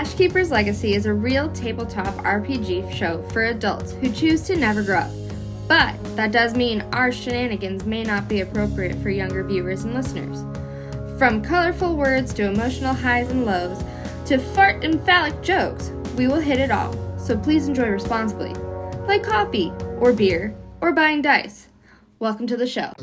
Ashkeepers Legacy is a real tabletop RPG show for adults who choose to never grow up. But that does mean our shenanigans may not be appropriate for younger viewers and listeners. From colorful words to emotional highs and lows to fart and phallic jokes, we will hit it all. So please enjoy responsibly, like coffee or beer or buying dice. Welcome to the show.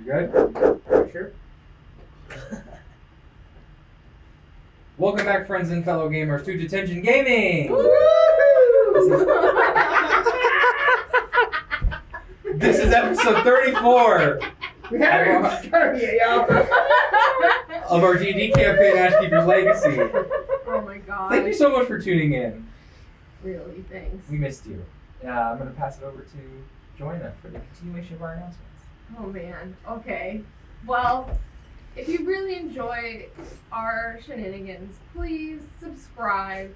You good? Sure. Welcome back, friends and fellow gamers, to Detention Gaming! This is episode 34 of our D&D campaign, Ashkeepers Legacy. Oh my god. Thank you so much for tuning in. Really, thanks. We missed you. I'm going to pass it over to Joanna for the continuation of our announcements. Oh man, okay. Well, if you really enjoy our shenanigans, please subscribe,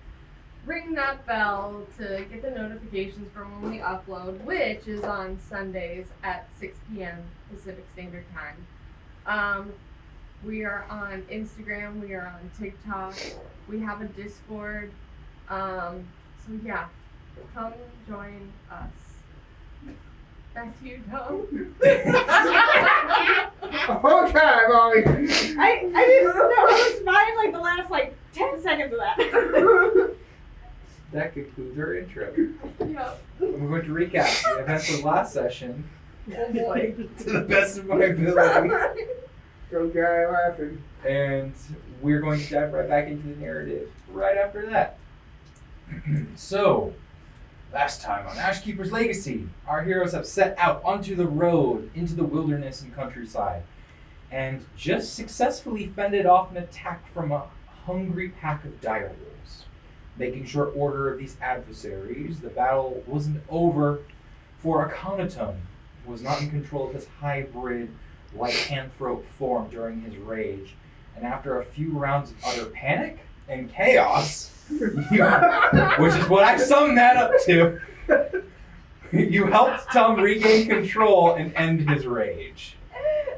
ring that bell to get the notifications from when we upload, which is on Sundays at 6 p.m. Pacific Standard Time. We are on Instagram, we are on TikTok, we have a Discord. So yeah, come join us. Back to you, Tom. Okay, Molly. I didn't know. I was fine like the last 10 seconds of that. That concludes our intro. Yep. I'm going to recap the events of last session Oh boy. to the best of my ability. Okay, laughing. And we're going to dive right back into the narrative right after that. So, last time on Ashkeepers Legacy, our heroes have set out onto the road into the wilderness and countryside and just successfully fended off an attack from a hungry pack of direwolves. Making short order of these adversaries, the battle wasn't over, for Aconitum was not in control of his hybrid lycanthrope form during his rage, and after a few rounds of utter panic and chaos, which is what I summed that up to, you helped Tom regain control and end his rage.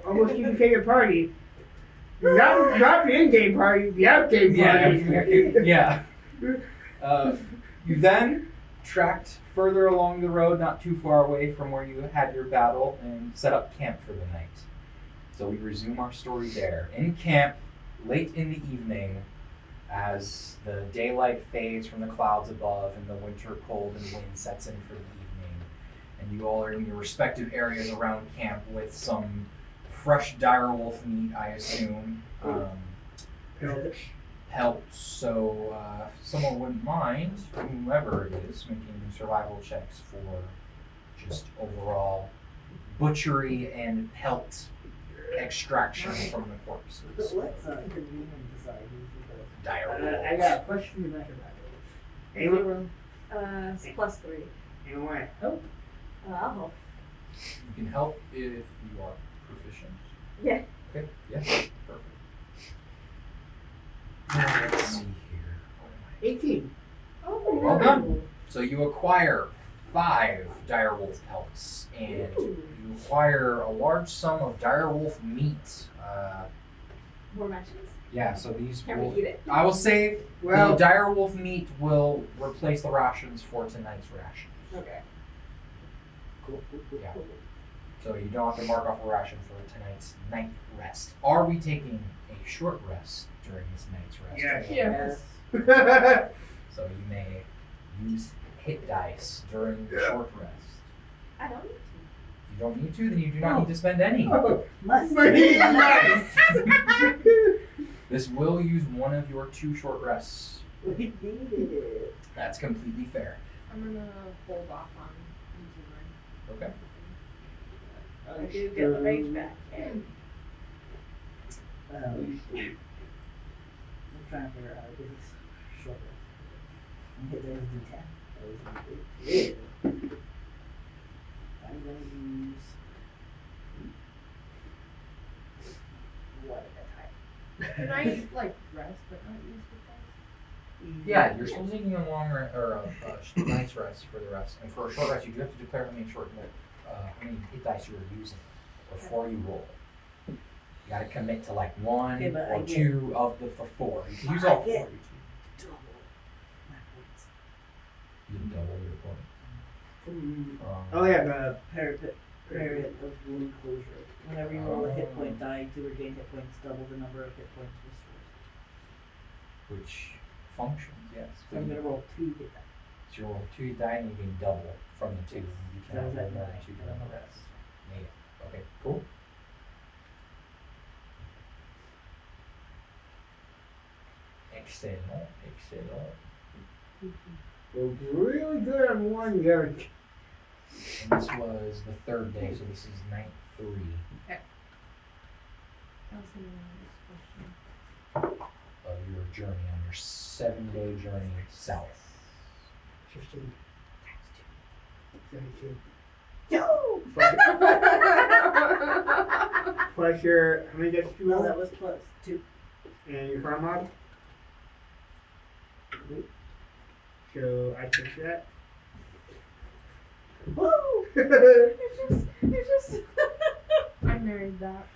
Almost keep the favorite party. Not the in-game party, the out-game party. Yeah. You then tracked further along the road, not too far away from where you had your battle, and set up camp for the night. So we resume our story there. In camp, late in the evening, as the daylight fades from the clouds above and the winter cold and wind sets in for the evening, and you all are in your respective areas around camp with some fresh direwolf meat, I assume. Helped, so if someone wouldn't mind, whomever it is, making survival checks for just overall butchery and pelt extraction from the corpses. Let's convene and decide who's the best. Direwolves. I got a question about your direwolves. Anyone? It's +3. Anyone want to help? I'll help. You can help if you are proficient. Yeah. Okay, yeah, perfect. Let's see here. What am I? 18. Oh, Well done. So you acquire 5 direwolf pelts, and you acquire a large sum of direwolf meat. More matches? Yeah, so these Can will. we eat it? I will say Well, the dire wolf meat will replace the rations for tonight's ration. Okay. cool. Yeah. So you don't have to mark off a ration for tonight's night rest. Are we taking a short rest during this night's rest? Yes. Yes. So you may use hit dice during the short rest. I don't need You don't need to, then you do not need to spend any. Must Pretty nice. This will use one of your 2 short rests. We needed it. That's completely fair. I'm gonna hold off on using mine. Okay. I do get the rage back. And I'm trying to figure out how to do this short rest. Hit those D10. I'm gonna use what at a time. Can I like rest but not use the dice? Yeah, you're still taking a long rest or a night's rest for the rest, and for a short rest, you do have to declare how many hit dice you are using before you roll. You gotta commit to like 1 Okay, but I or get- 2 of the 4. You can use all 4. I You get- Double my points. can double your point. Oh yeah, the Period of wound closure. Whenever you roll a hit point die to regain hit points, double the number of hit points restored. Which functions, yes. So I'm gonna roll 2 hit die. So you roll 2 you die and you can double from the 2. You So can is that roll more than 9? 2 during the rest. Yeah. Okay, cool. Excellent. was really good on one yard. And this was the 3rd day, so this is night 3 That was gonna be my next question. of your journey on your 7-day journey south. 15 times 2. 32. Yo! Plus your, how many dice did you No, roll? that was plus 2. And your farm mod? So I took that. Woo! it's just. I married that.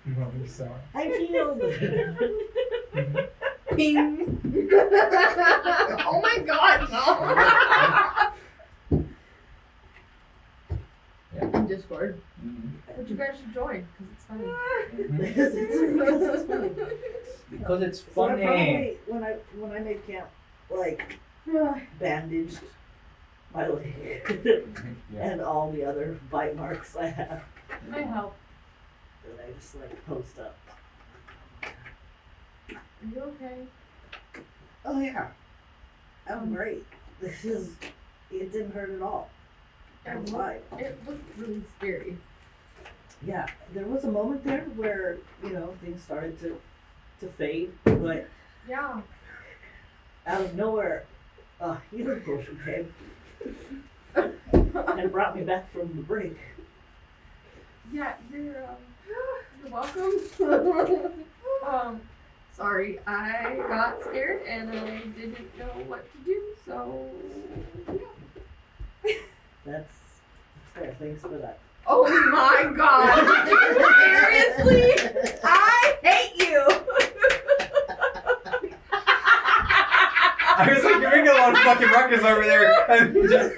No, you saw. I healed. Ping. Oh my god, no. Yeah. In Discord. Mm-hmm. But you guys should join because it's funny. because it's funny. Because it's So I funny. probably, when I made camp, like, bandaged my leg Yeah. and all the other bite marks I have. I help. And I just like post up. Are you okay? Oh yeah, I'm great. It didn't hurt at all. I'm fine. It looked really scary. Yeah, there was a moment there where, things started to fade, but Yeah. out of nowhere, a healing potion came and brought me back from the brink. Yeah, you're welcome. Sorry, I got scared and I didn't know what to do, so yeah. That's fair. Thanks for that. Oh my god! Seriously? I hate you! I was like, you're making a lot of fucking ruckus over there. And just,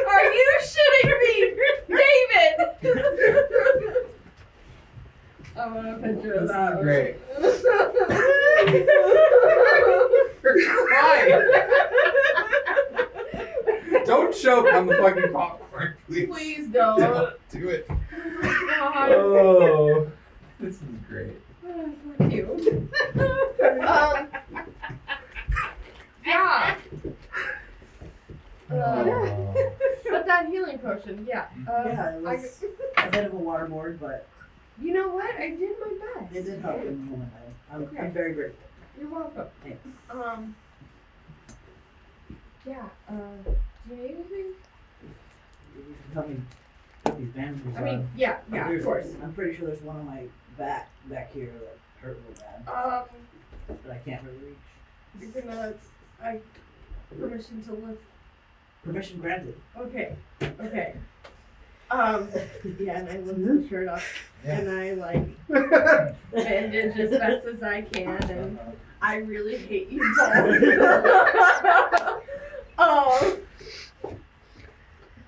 Are you shitting me? David! I want a picture of This that. is great. You're crying. Don't choke on the fucking popcorn, please. Please don't. Don't do it. God. Oh, this is great. Fuck you. Yeah. Oh. But that healing potion, yeah. Yeah, it was a bit of a waterboard, but You know what? I did my best. it did help in the moment. I'm very grateful. You're welcome. Thanks. Yeah, do you need anything? You can tell me what these bandages I mean, yeah, of There's- course. I'm pretty sure there's one on my back here that hurt real bad, but I can't really reach. You're gonna, permission to lift. Permission granted. Okay. Yeah, and I lift the shirt up, and I like bandage as best as I can, and I really hate you both.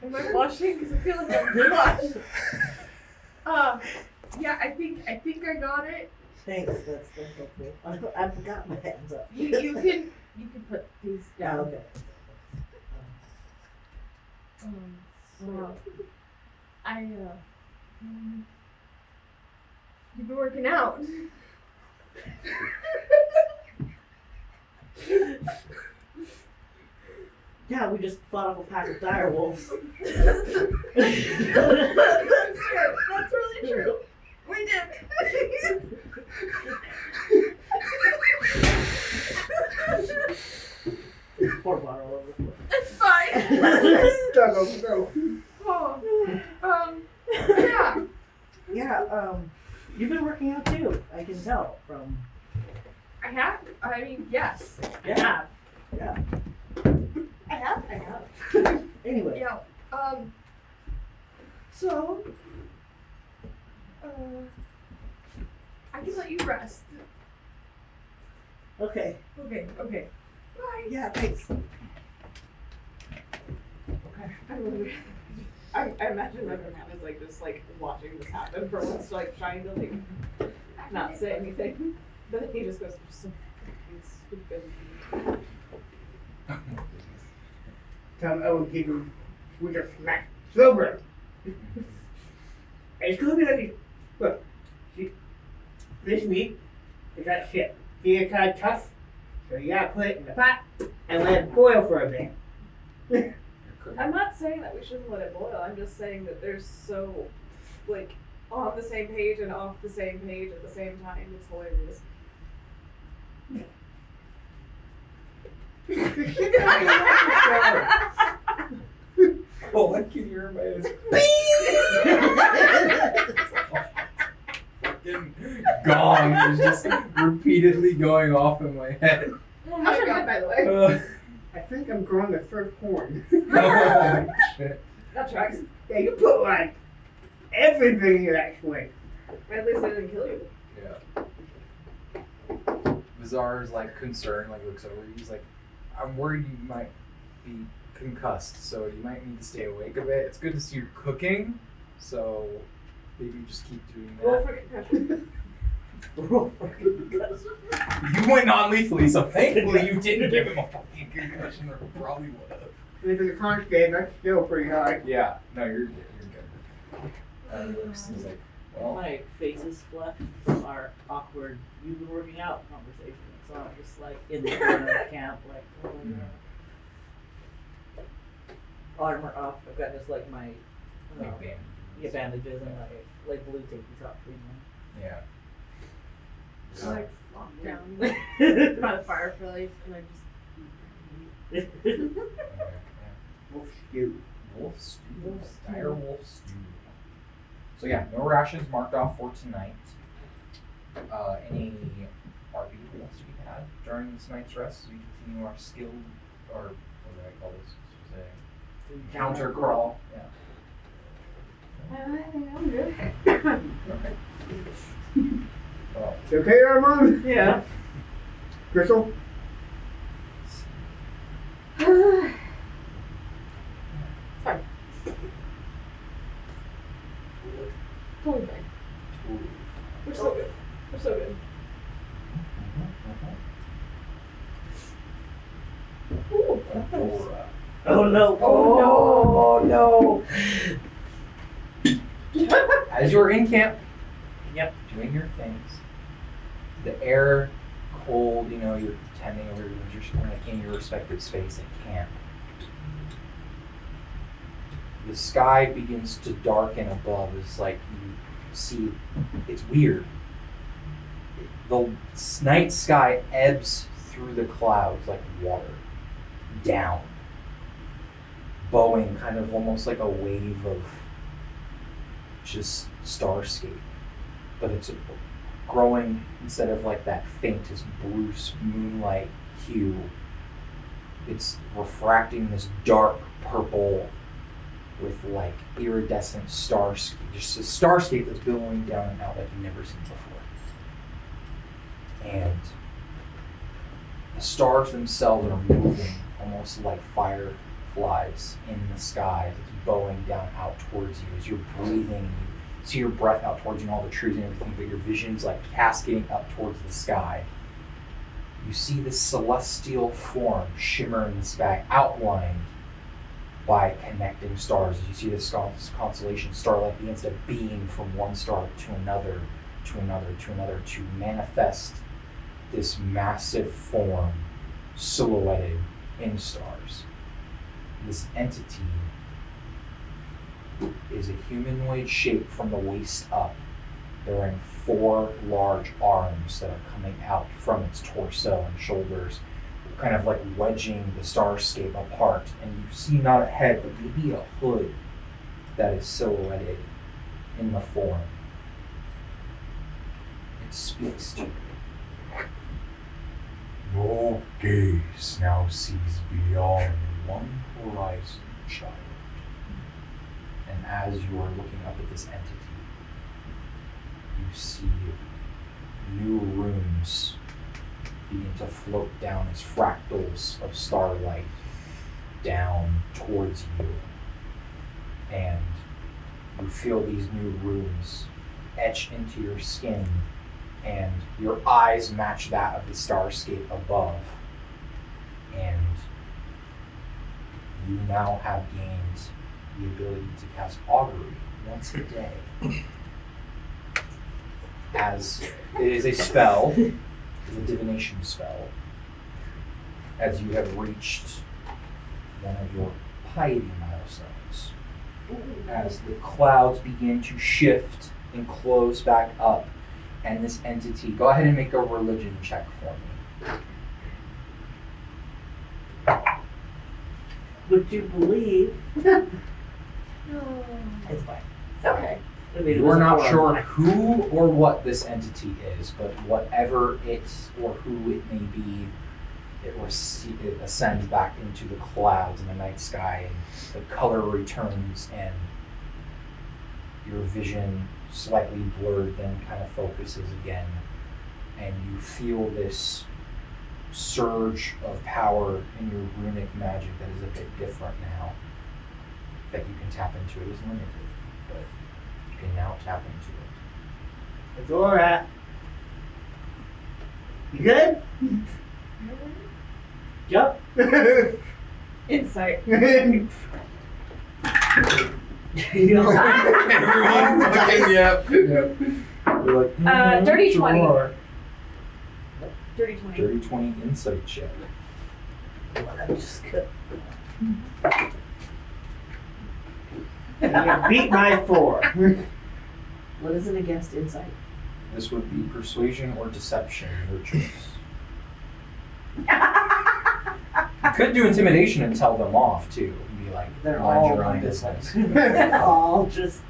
Am I blushing? Because I feel like I'm blush. Yeah, I think I got it. Thanks, that's helpful. I forgot my hands up. You can put these Yeah, down. okay. So you've been working out. Yeah, we just fought off a pack of dire wolves. That's true. That's really true. We did. Pour water all over the floor. It's fine. Go. Oh, yeah. Yeah, you've been working out too, I can tell from. I have. I mean, yes. Yeah. Yeah. I have. Anyway. Yeah. So, I can let you rest. Okay. Okay. Bye. Yeah, thanks. I imagine my man is like just like watching this happen for once, like trying to like not say anything, but then he just goes, "You're so fucking stupid." Tell him I will give you with a smack silver. It's gonna be like, look, see, this meat is that shit. See, it's kind of tough, so you gotta put it in the pot and let it boil for a bit. I'm not saying that we shouldn't let it boil. I'm just saying that they're so like on the same page and off the same page at the same time. It's hilarious. All I can hear in my head is fucking gong is just repeatedly going off in my head. Oh my god, by the way. I think I'm growing a third horn. Oh, shit. That tracks. Yeah, you put like everything in that swing. At least I didn't kill you. Yeah. Bizarre's like concerned, like looks over. He's like, I'm worried you might be concussed, so you might need to stay awake a bit. It's good to see you're cooking, so maybe just keep doing that. Roll for concussion. Roll for concussion. You went non-lethally, so thankfully you didn't give him a fucking concussion, or probably would have. If it's a conch game, that's still pretty high. Yeah, no, you're good. He's like, well, My face is flushed from our awkward "you've been working out" conversation. So I'm just like in the corner of camp, like armor off. I've got just like my like band. bandages and like blue tapey top treatment. Yeah. I like flop down by the fireplace, and I just. Wolf stew. Wolf stew. Dire wolf stew. So yeah, no rations marked off for tonight. Any RP points to be had during this night's rest as we continue our skill, or what do I call this? This was a counter crawl. Yeah. I think I'm good. Okay. Well, You okay, Armand? Yeah. Crystal? Fine. Totally fine. We're so good. We're so good. Oh no. Oh no. as you're in camp, Yep. doing your things, the air cold, you're tending over you're like in your respective space at camp. The sky begins to darken above. It's like you see, it's weird. The night sky ebbs through the clouds like water, down, bowing kind of almost like a wave of just starscape. But it's growing, instead of like that faintest blue moonlight hue, it's refracting this dark purple with like iridescent stars, just a starscape that's billowing down and out like you've never seen before. And the stars themselves are moving almost like fireflies in the sky. It's bowing down out towards you as you're breathing. You see your breath out towards you and all the trees and everything, but your vision's like cascading up towards the sky. You see this celestial form shimmer in the sky, outlined by connecting stars. As you see this constellation, starlight begins to beam from one star to another, to another, to another, to manifest this massive form silhouetted in stars. This entity is a humanoid shape from the waist up, bearing 4 large arms that are coming out from its torso and shoulders, kind of like wedging the starscape apart. And you see not a head, but maybe a hood that is silhouetted in the form. It speaks to you. Your gaze now sees beyond one horizon, child. And as you are looking up at this entity, you see new runes begin to float down as fractals of starlight down towards you. And you feel these new runes etch into your skin, and your eyes match that of the starscape above. And you now have gained the ability to cast augury once a day. As it is a spell, it's a divination spell. As you have reached one of your piety milestones. As the clouds begin to shift and close back up, and this entity, go ahead and make a religion check for me. Would you believe? No. It's fine. It's okay. I mean, it We're was a not form. sure who or what this entity is, but whatever it or who it may be, it ascends back into the clouds in the night sky, and the color returns, and your vision, slightly blurred, then kind of focuses again, and you feel this surge of power in your runic magic that is a bit different now. That you can tap into. It is limited, but you can now tap into it. It's alright. You good? Jump. Insight. You know, Everyone fucking, yep. You're like, dirty 20. sure. Dirty 20. Dirty 20 insight check. I'm just good. You beat my 4. What is it against insight? This would be persuasion or deception, your choice. You could do intimidation and tell them off too. And be like, They're mind all your own minus business. one. All just.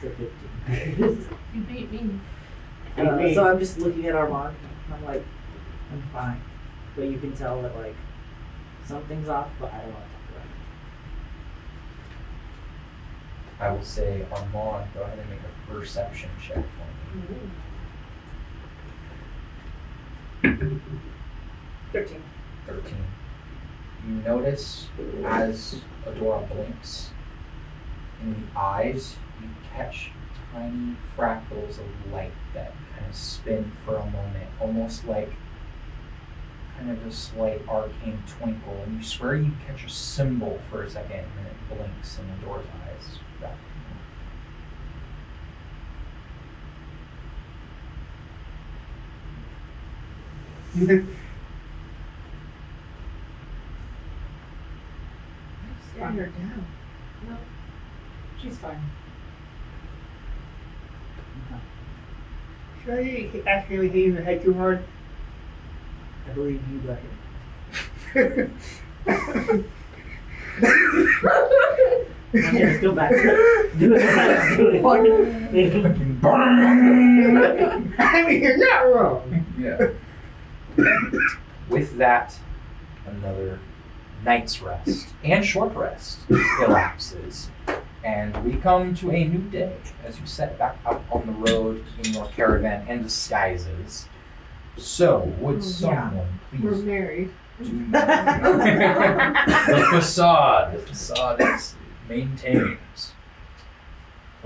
It's a 15. You beat me. So I'm just looking at Armand. I'm like, I'm fine. But you can tell that like something's off, but I don't want to talk about it. I will say, Armand, go ahead and make a perception check for me. 13. 13. You notice as Adora blinks, in the eyes, you catch tiny fractals of light that kind of spin for a moment, almost like kind of a slight arcane twinkle, and you swear you catch a symbol for a second, and then it blinks in Adora's eyes. Back. Stand her down. No. She's fine. Should I ask you anything in the head too hard? I believe you got him. Okay, let's go back to do it. Let's do it. I mean, you're not wrong. Yeah. With that, another night's rest and short rest elapses, and we come to a new day as you set back out on the road in your caravan and disguises. So, would someone We're please married. do the facade is maintains.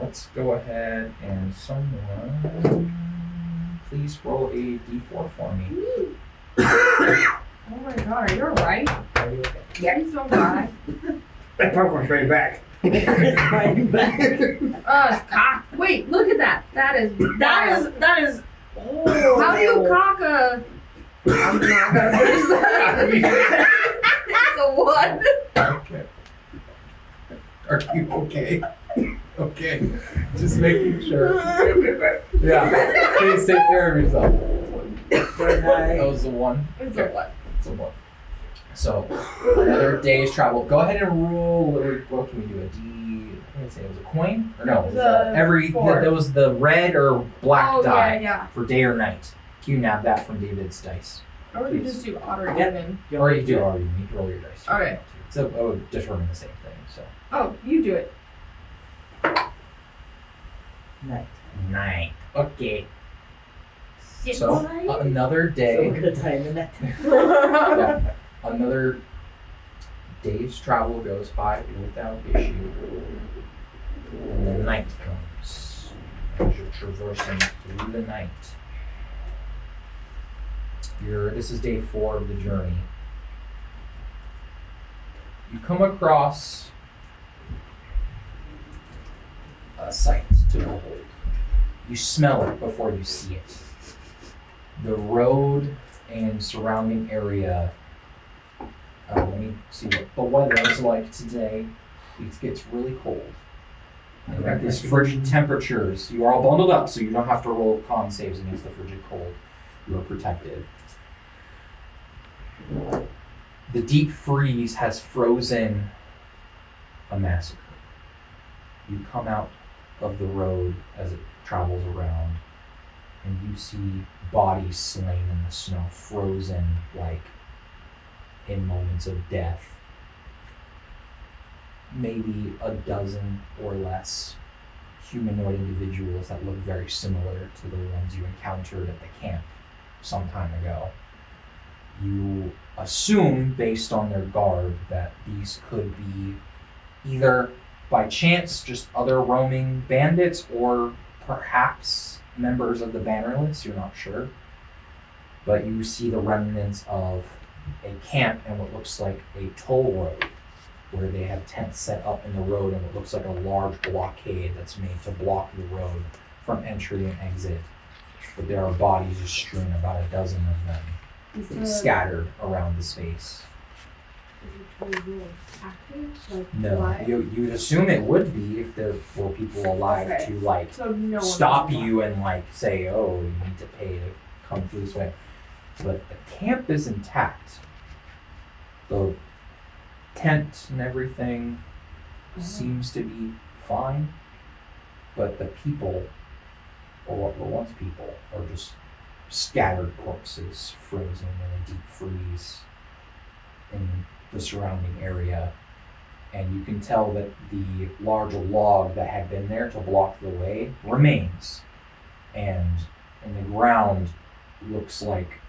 Let's go ahead and someone please roll a d4 for me. Oh my god, are you alright? Are you okay? Please don't die. That popcorn's right back. It's fighting back. It's cocked. Wait, look at that. That is. That is. Oh. How do you cock a? I'm not gonna finish that. It's a one. Okay. Are you okay? Okay. Just making sure. Yeah. Please take care of yourself. That was the one. It's a one. It's a one. So, another day's travel. Go ahead and roll. What can we do? A D. I'm gonna say it was a coin? Or no, it was there was the red or black die Yeah. for day or night. Can you nab that from David's dice? Or we could just do odd or even. Or you do, or you need to roll your dice. Okay. So it would determine the same thing. So Oh, you do it. Night. 9. Okay. Shit. So another So day. we're gonna tie in the net. Yeah, another day's travel goes by without issue. And the night comes as you're traversing through the night. This is day 4 of the journey. You come across a sight to behold. You smell it before you see it. The road and surrounding area. Let me see what the weather is like today. It gets really cold. And at these frigid temperatures, you are all bundled up, so you don't have to roll con saves against the frigid cold. You are protected. The deep freeze has frozen a massacre. You come out of the road as it travels around, and you see bodies slain in the snow, frozen like in moments of death. Maybe a dozen or less humanoid individuals that look very similar to the ones you encountered at the camp some time ago. You assume, based on their garb, that these could be either by chance just other roaming bandits or perhaps members of the bannerless, you're not sure. But you see the remnants of a camp and what looks like a toll road where they have tents set up in the road and what looks like a large blockade that's made to block the road from entry and exit. But there are bodies just strewn, about a dozen of them, scattered around the space. No, you'd assume it would be if there were people alive to So no one stop knows you and say, oh, you need to pay to come through this way. But the camp is intact. The tent and everything seems to be fine, but the people, or what were once people, are just scattered corpses frozen in a deep freeze in the surrounding area. And you can tell that the large log that had been there to block the way remains, and in the ground looks like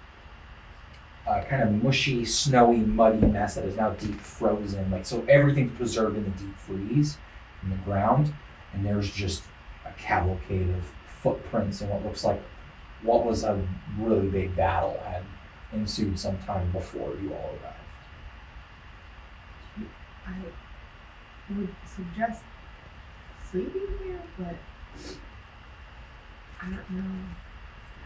a kind of mushy, snowy, muddy mess that is now deep frozen. So everything's preserved in the deep freeze in the ground, and there's just a cavalcade of footprints in what looks like what was a really big battle had ensued some time before you all arrived. I would suggest sleeping here, but I don't know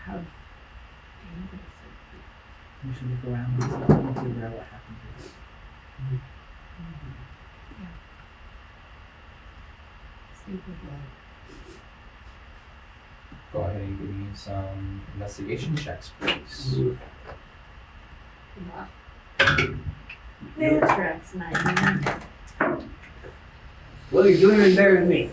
how dangerous it We should look around and figure out what happened to us. Sleep with light. Go ahead and give me some investigation checks, please. Yeah. Tracks 9. What are you doing is better than me.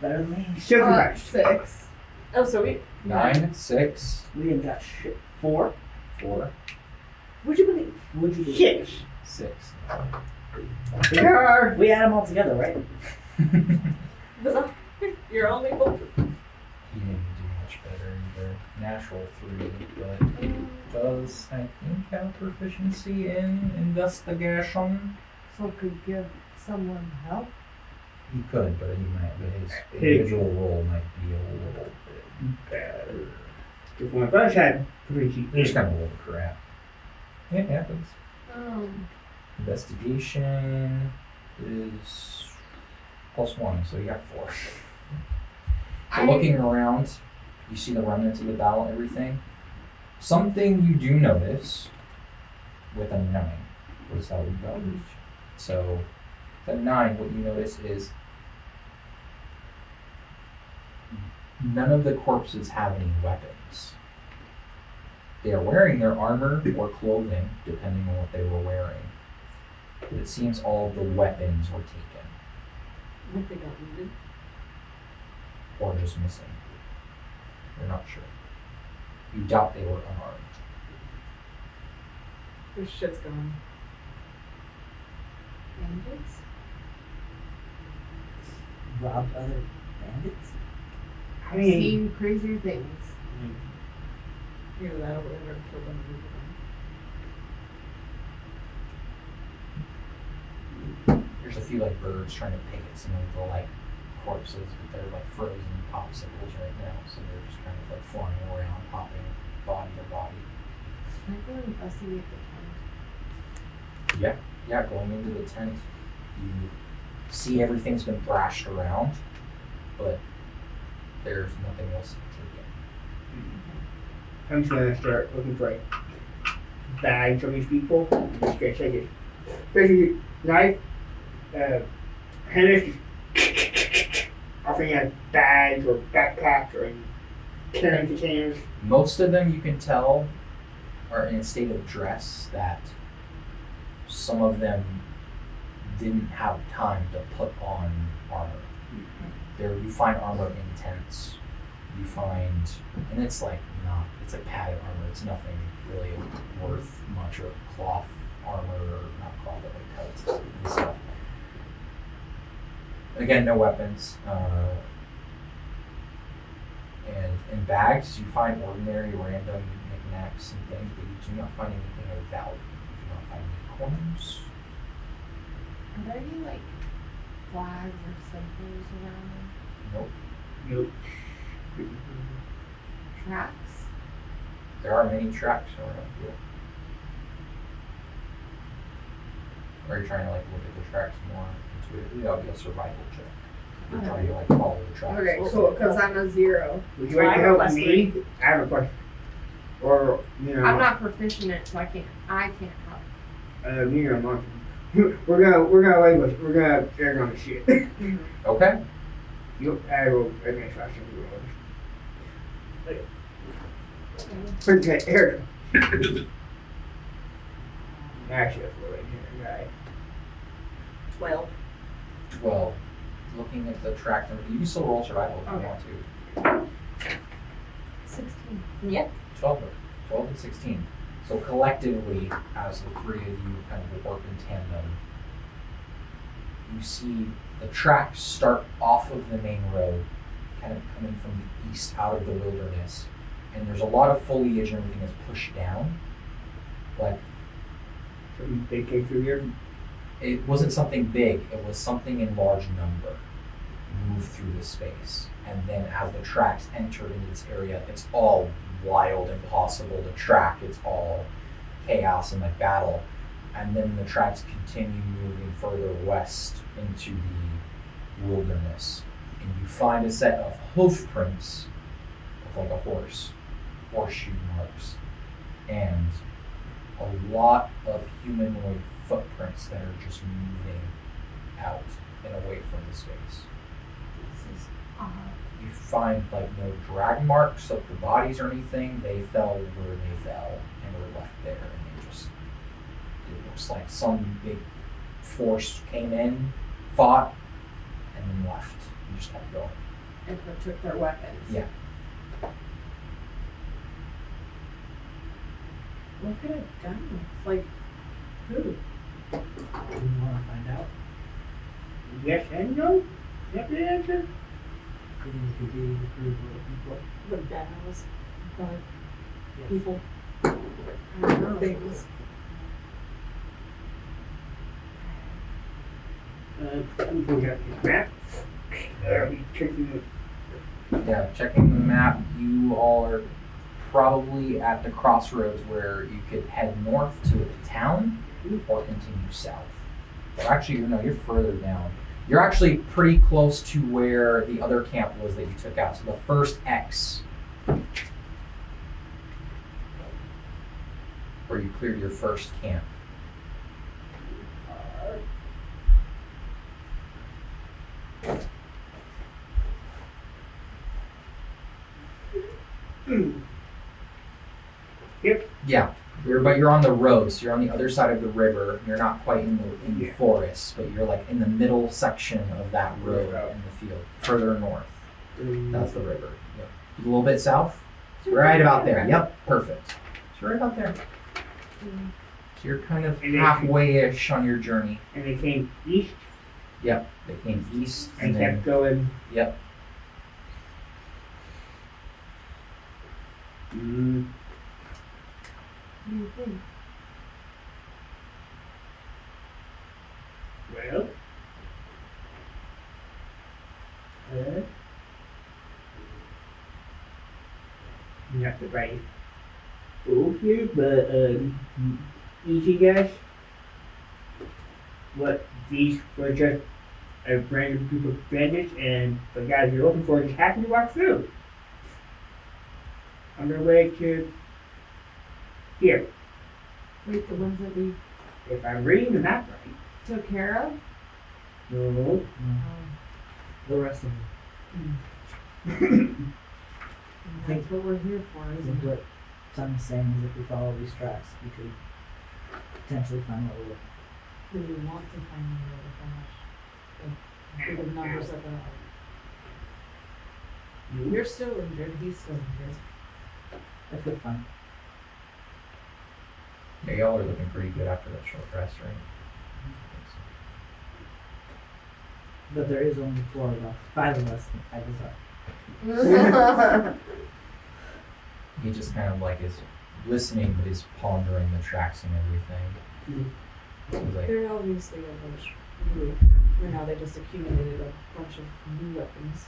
Better than me. Sacrifice. 6. Oh, so we 9, 6, ain't got shit. 4. 4. What'd you believe? What'd you believe? 6. 6. Yeah. We add them all together, right? Your only hope. He didn't do much better either. Natural 3, but does, I think, have proficiency in investigation. So could give someone help. He could, but his individual role might be a little bit better. Just one of us had pretty cheap. They just kind of a little crap. It happens. Um, Investigation is +1, so you got 4. So looking around, you see the remnants of the battle and everything. Something you do notice with a 9 was how we got reach. So the 9, what you notice is none of the corpses have any weapons. They are wearing their armor or clothing, depending on what they were wearing. But it seems all the weapons were taken, what they got needed. or just missing. You're not sure. You doubt they were unarmed. Their shit's gone. Bandits? Robbed other bandits? I I've mean, seen crazier things. Either that or whatever killed them. There's a few like birds trying to pick at some of the like corpses, but they're like frozen popsicles right now, so they're just kind of like flying around, hopping body to body. Can I go investigate the tent? Yeah, going into the tent, you see everything's been thrashed around, but there's nothing else taken. I'm just gonna start looking for like bags from these people. I'm just gonna take it. Basically, knife, handles, just offering like bags or backpacks or carrying containers. Most of them you can tell are in a state of dress that some of them didn't have time to put on armor. There you find armor in tents. You find, and it's like not, it's like padded armor. It's nothing really worth much, or cloth armor, or not cloth, but like pelts and stuff. Again, no weapons. And in bags, you find ordinary, random knickknacks and things, but you do not find anything of value. You do not find any coins. Are there any like flags or symbols around them? Nope. Nope. Tracks? There are many tracks around here. Or are you trying to like look at the tracks more intuitively? That'll be a survival check. You're trying to like follow the tracks. Okay, cool, because I'm a 0. Would you like to help me? I have a question. Or, you know, I'm not proficient in it, so I can't help. me or Monty. we're gonna label it. We're gonna air on the shit. Okay. You'll add a advanced action. Okay, air. Actually, that's what I'm here, 12. 12. Looking at the track number, you can still roll survival if you want to. 16. Yep. 12 and 16. So collectively, as the three of you kind of work in tandem, you see the tracks start off of the main road, kind of coming from the east out of the wilderness, and there's a lot of foliage and everything is pushed down. Like, Something big came through here. it wasn't something big, it was something in large number moved through this space. And then as the tracks entered into this area, it's all wild, impossible to track. It's all chaos and like battle. And then the tracks continue moving further west into the wilderness. And you find a set of hoof prints of like a horse, horseshoe marks, and a lot of humanoid footprints that are just moving out and away from the space. This is odd. You find like no drag marks of the bodies or anything. They fell where they fell and were left there, and they just, it looks like some big force came in, fought, and then left. You just kept going. And took their weapons. Yeah. What could have done this? Like, who? yes and no? Is that the answer? It could be the crew we're looking for. The badass Yes. people. Things. I'm going to this map. Are we checking Yeah, checking the map, you all are probably at the crossroads where you could head north to the town or continue south. But actually, no, you're further down. You're actually pretty close to where the other camp was that you took out. So the first X, where you cleared your first camp. Yep. Yeah, but you're on the road, so you're on the other side of the river. You're not quite in the Yeah. forest, but you're like in the middle section of that road in the field, further north. That's the river. Yep. A little bit south. Right about there. Yep, perfect. So right about there. So you're kind of And then- halfway-ish on your journey. And they came east Yep, they came east and and then kept going. yep. Mm, What do you think? well. Not the right move here, but easy guys. What these were just a random group of bandits, and the guys you're looking for just happened to walk through. On their way to here. Wait, the ones that we If I'm reading the map right. took care of? No. The rest of them. And that's what we're here for, I think isn't it? what Sonny's saying is if we follow these tracks, we could potentially find what we're looking Do we want to find the road how much? The numbers of the. You're still injured, he's still injured. for. I feel fine. Yeah, y'all are looking pretty good after that short rest, right? But there is only 4 of us. 5 of us. I was up. He just kind of like is listening, but is pondering the tracks and everything. So he's like, They're obviously a large group. Right now they just accumulated a bunch of new weapons.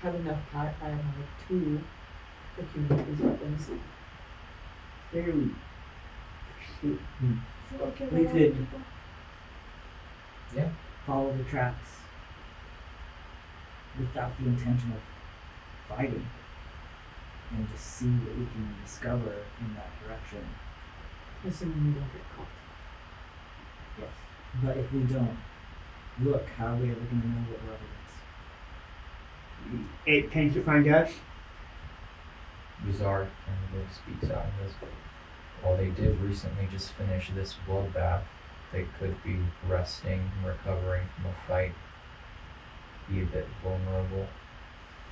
Had enough firepower to accumulate these weapons. Very. Is it okay We with all could- people? Follow the tracks without the intention of fighting. And just see what we can discover in that direction. Assuming we don't get caught. Yes. But if we don't look, how are we ever going to know what we're up against? It tends to find us. Bizarre kind of like speaks out and goes, well, they did recently just finish this bloodbath. They could be resting and recovering from a fight. Be a bit vulnerable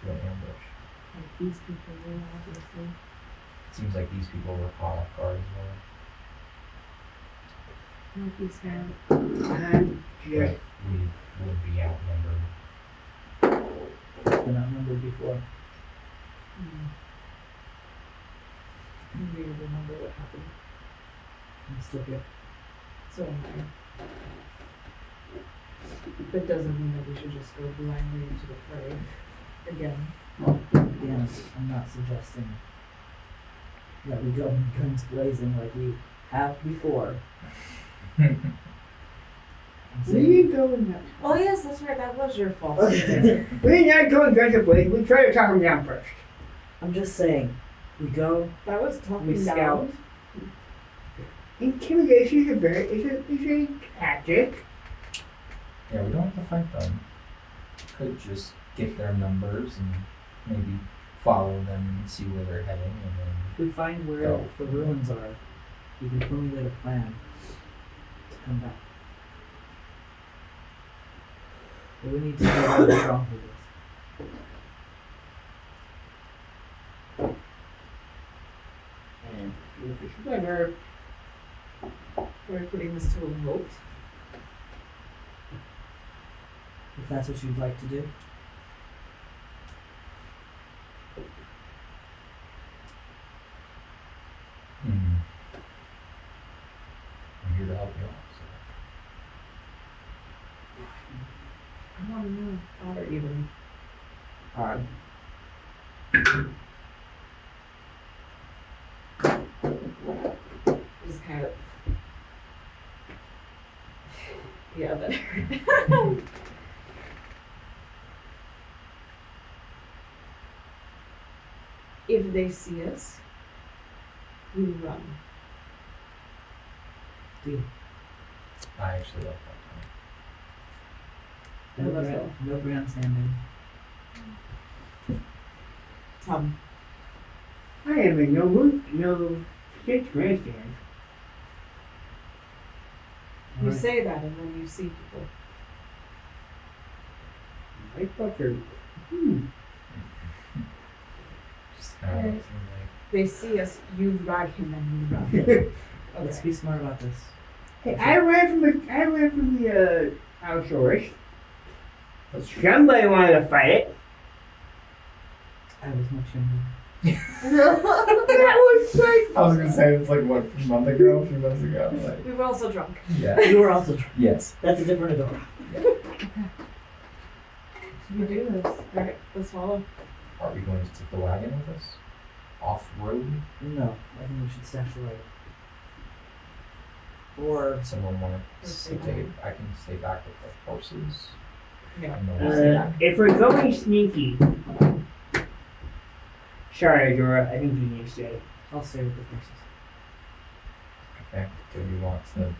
to an ambush. Like these people were obviously. Seems like these people were caught off guard as well. Might be sad. And But just we would be outnumbered. It's been outnumbered before. We remember what happened. I'm still here. So am I. That doesn't mean that we should just go blindly into the fray again. Again, I'm not suggesting that we go guns blazing like we have before. I'm we saying, ain't going nuts. Oh yes, that's right. That was your fault. We ain't not going guns blazing. We try to talk them down first. I'm just saying, we go, That was talking we down. scout. Intimidation is a tactic. Yeah, we don't have to fight them. Could just get their numbers and maybe follow them and see where they're heading, and then If we find where Go. the ruins are, we can formulate a plan to come back. But we need to know where the stronghold is. And if it's better, We're putting this to a vote. If that's what you'd like to do. I'm here to help you out. I want to know odd or even. Odd. Just kind of. Yeah, better. If they see us, we run. Deal. I actually like that. No, Let's go. no grandstanding. Tom, I am in no six grandstand. you Alright. say that and then you see people. I fucker. Just kind of seems They see us, you drag him and you run. Let's Okay. be smart about this. Hey, I ran from the outdoors. Somebody wanted to fight it. I was much younger. That was like I was gonna say it's like what, a month ago, a few months ago. Like, We were also drunk. yeah. You were also drunk. Yes. That's a different adult. We do this. Alright, let's follow. Are we going to take the wagon with us? Off road? No, I think we should stash away. Or Someone want to Let's stay? stay I can stay back with the horses. Yeah. And the wagon. if we're going sneaky. Sorry, Dora. I think you need to stay. I'll stay with the horses. Okay. Do we want to?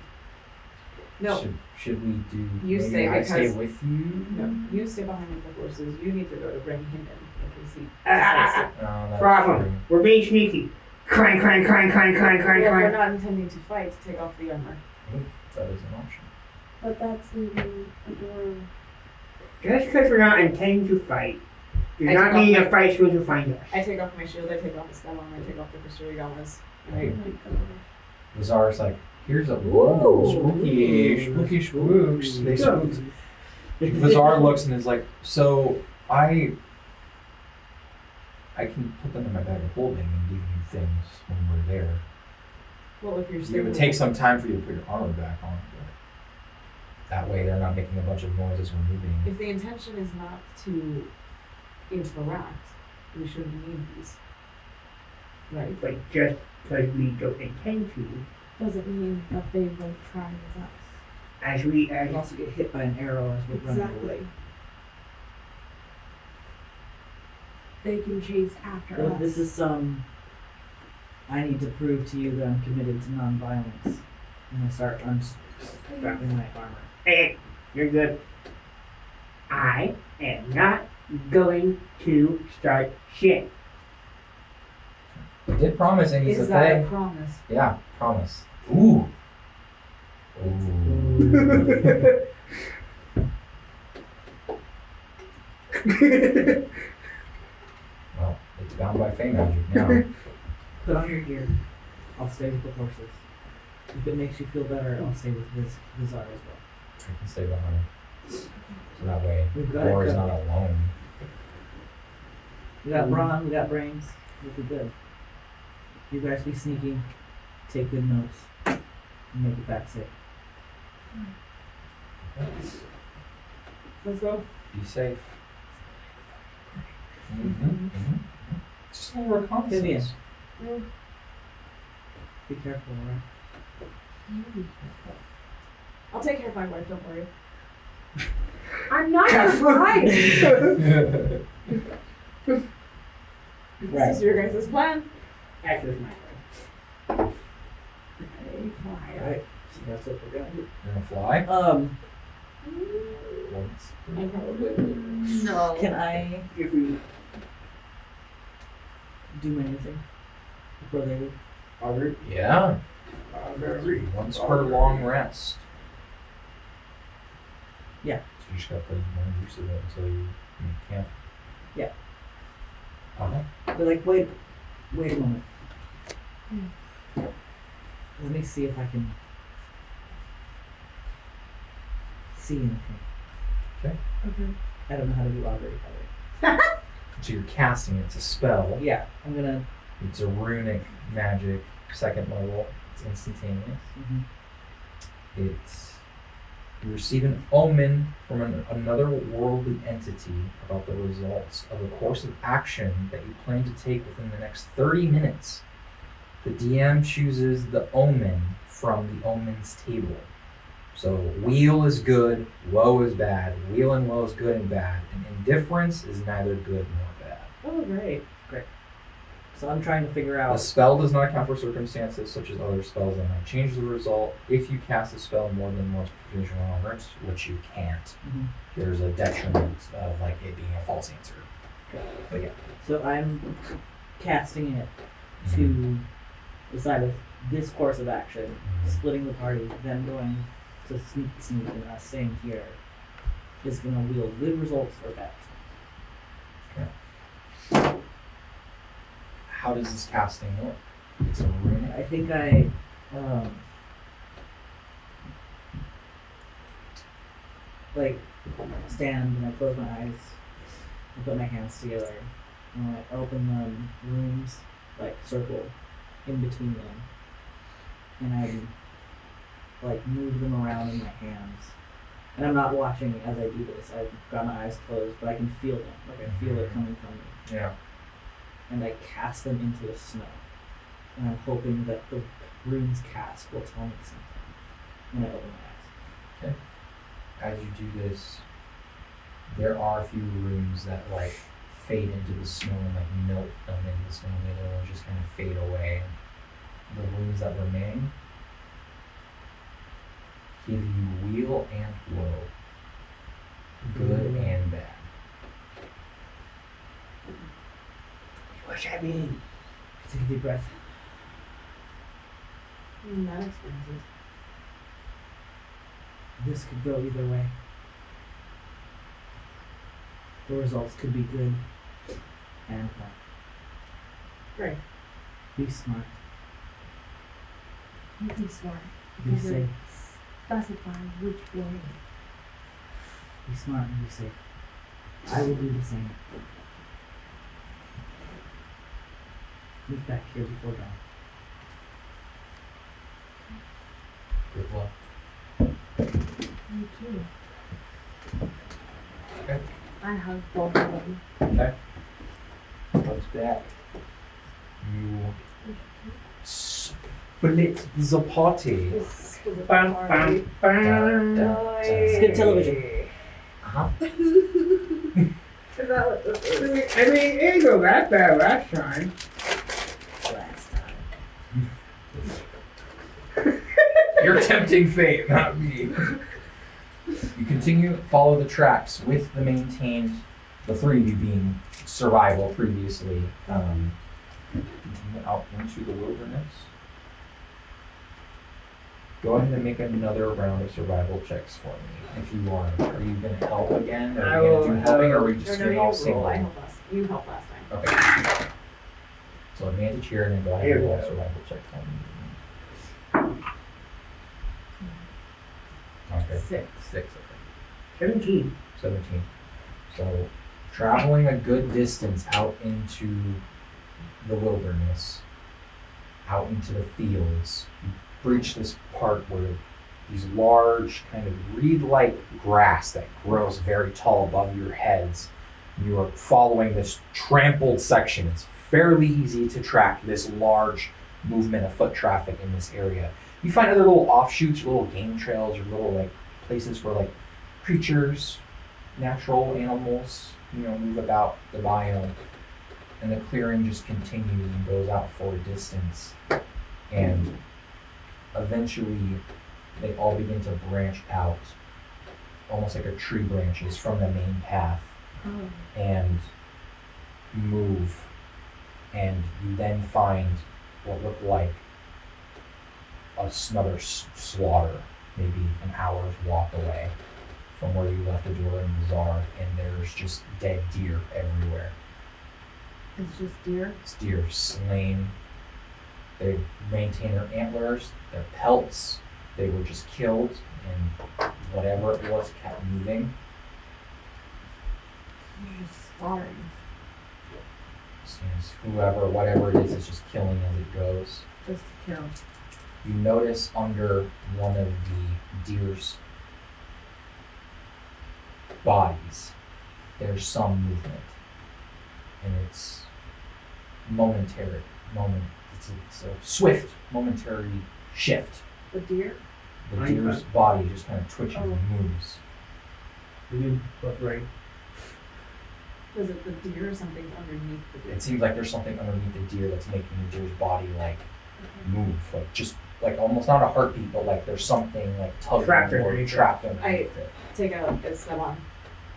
No, Should we do? You maybe stay I stay because- with you. no. You stay behind with the horses. You need to go to bring him in because he Ah, That's Problem. true. We're being sneaky. Clang, clang, clang, clang, clang, Well, clang, if we're clang. not intending to fight, take off the armor. That is an option. But that's leaving a door. Just because we're not intending to fight, does I not took mean off a my- fight's going to find us. I take off my shield, I take off the stem armor, I take off the Crystal Gamas. Oh my god. Lazar's like, here's a Ooh. spooky spooks. They spooked. Lazar looks and is like, so I can put them in my bag of holding and give you things when we're there. Well, if you're It would take some time for you to put your armor back on, but that way they're not making a bunch of noise as we're moving. If the intention is not to interact, we shouldn't need these. Right? But just because we don't intend to, Doesn't mean that they won't try with us. as we We as also get hit by an arrow as we're running away. Exactly. They can chase after But if us. this is some, I need to prove to you that I'm committed to non-violence, and I start unstrapping my armor. hey, you're good. I am not going to start shit. We did promise Amy's a Is that a thing. promise? Yeah, promise. Ooh. Ooh. Well, it's bound by fey magic now. Put on your gear. I'll stay with the horses. If it makes you feel better, I'll stay with Vizar as well. I can stay behind. So that way, We've got it Laura's covered. not alone. We got brawn, we got brains. We'll be good. You guys be sneaky. Take good notes. And make it back safe. Let's go. Be safe. Just a little reconnaissance. Vivian. Be careful, alright? I'll take care of my wife, don't worry. I'm not gonna cry. This is your guys' plan. Actually, it's my way. Alright. So that's what we're gonna do. You're gonna fly? Once. I probably No. Can I If we do anything before they leave? are Yeah. Once per long rest. Yeah. So you just gotta play one use of it until you camp. Yeah. Okay. But like, wait a moment. Let me see if I can see anything. Okay. I don't know how to do augury, by So you're casting it. It's a spell. the way. Yeah, I'm gonna. It's a runic magic, 2nd level. It's instantaneous. It's you receive an omen from another worldly entity about the results of a course of action that you plan to take within the next 30 minutes. The DM chooses the omen from the omens table. So wheel is good, woe is bad. Wheel and woe is good and bad. And indifference is neither good nor bad. Oh, great. So I'm trying to figure The out. spell does not account for circumstances such as other spells that might change the result. If you cast a spell more than once per proficient onwards, which you can't, there's a detriment of like it being a false answer. But yeah. So I'm casting it to the side of this course of action, splitting the party, then going to sneak and us staying here is going to wield good results or bad results. How does this casting work? It's a rune. I think I like stand and I close my eyes, I put my hands together, and I open them rooms, like circle in between them, and I like move them around in my hands. And I'm not watching as I do this. I've got my eyes closed, but I can feel them. Like I feel it coming from me. Yeah. And I cast them into the snow. And I'm hoping that the runes cast will tell me something when I open my eyes. As you do this, there are a few runes that like fade into the snow and like melt them into the snow, and the other ones just kind of fade away. The runes that remain give you weal and woe, good and bad. What's that mean? Take a deep breath. That explains it. This could go either way. The results could be good and bad. Great. Be smart. Be smart. Be safe. Specify which way. Be smart and be safe. I will do the same. Move back here before dawn. Good luck. Me too. Okay. I have both of them. Okay. Comes back. You split the party. Bam, bam, bam. It's good television. Uh-huh. Is that what this is? I mean, it didn't go that bad last time. Last time. You're tempting fate, not me. You continue to follow the tracks with the maintained, the three of you being survival previously, out into the wilderness. Go ahead and make another round of survival checks for me, if you want. Are you going to help again? Are you going to do helping, or are we just doing all single? I helped last. You helped last time. Okay. So advantage here, and then go ahead and roll a survival check for me. Okay. 6. 6, okay. 17. 17. So, traveling a good distance out into the wilderness, out into the fields, you reach this part where these large, kind of reed-like grass that grows very tall above your heads. You are following this trampled section. It's fairly easy to track this large movement of foot traffic in this area. You find other little offshoots, little game trails, or little like places where like creatures, natural animals, move about the biome. And the clearing just continues and goes out for a distance. And eventually they all begin to branch out, almost like a tree branches from the main path, and move. And you then find what looked like another slaughter, maybe an hour's walk away from where you left the door in the Czar, and there's just dead deer everywhere. It's just deer. It's deer slain. They maintain their antlers, their pelts. They were just killed, and whatever it was kept moving. You're just slaughtering. Seems whoever, whatever it is just killing as it goes. Just to kill. You notice under one of the deer's bodies, there's some movement, and it's momentary. It's a swift, momentary shift. The deer? The deer's body just kind of twitches and moves. You both right. Was it the deer or something underneath the deer? It seems like there's something underneath the deer that's making the deer's body like move, like just like almost not a heartbeat, but like there's something like tugging Trapped or underneath it. trapped underneath it. Take a step on,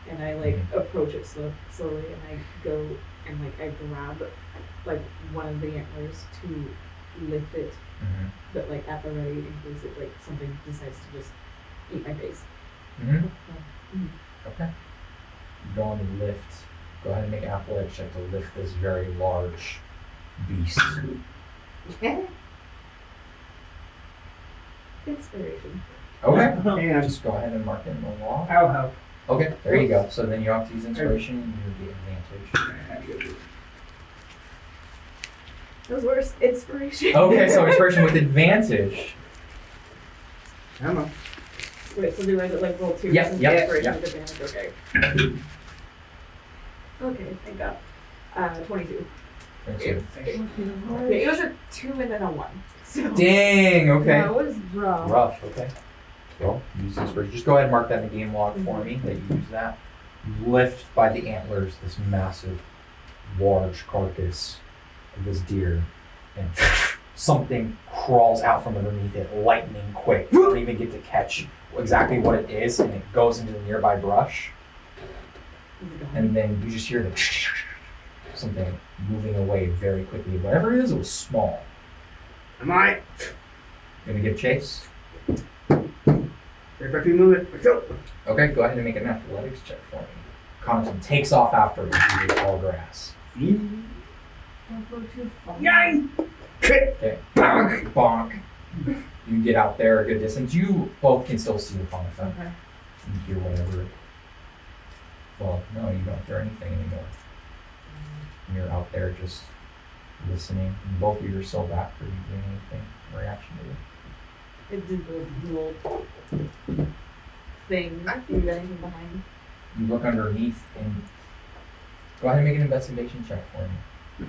and I like approach it slowly, and I go and like I grab like one of the antlers to lift it, Mm-hmm. but like at the ready in case it like something decides to just eat my face. Mm-hmm. Mhm. Okay. You go and lift. Go ahead and make an athletics check to lift this very large beast. Inspiration. Okay. And Just go ahead and mark it in the wall. I'll help. Okay, there you go. So then you have to use inspiration and you get advantage. Those were inspiration. Okay, so inspiration with advantage. I'm up. Wait, so do I like roll 2? Yep, and yep, inspiration yep. with advantage? Okay. Okay, thank God. 22. Thank you. Okay, it was a 2 and then a 1. So Dang, okay. That was rough. Rough, okay. Well, use inspiration. Just go ahead and mark that in the game log for me that you use that. You lift by the antlers this massive, large carcass of this deer, and something crawls out from underneath it, lightning quick. You don't even get to catch exactly what it is, and it goes into the nearby brush. And then you just hear the something moving away very quickly. Whatever it is, it was small. Am I? Gonna give chase? If I can move it, let's go. Okay, go ahead and make an athletics check for me. Aconitum takes off after it through the tall grass. Don't go too far. Yay! Okay. Bonk! Bonk. You get out there a good distance. You both can still see the Aconitum. Okay. You hear whatever. Well, no, you don't hear anything anymore. You're out there just listening. And both of you are still back. Are you doing anything? Reaction to it? It did the little thing. Leave anything behind. You look underneath and go ahead and make an investigation check for me.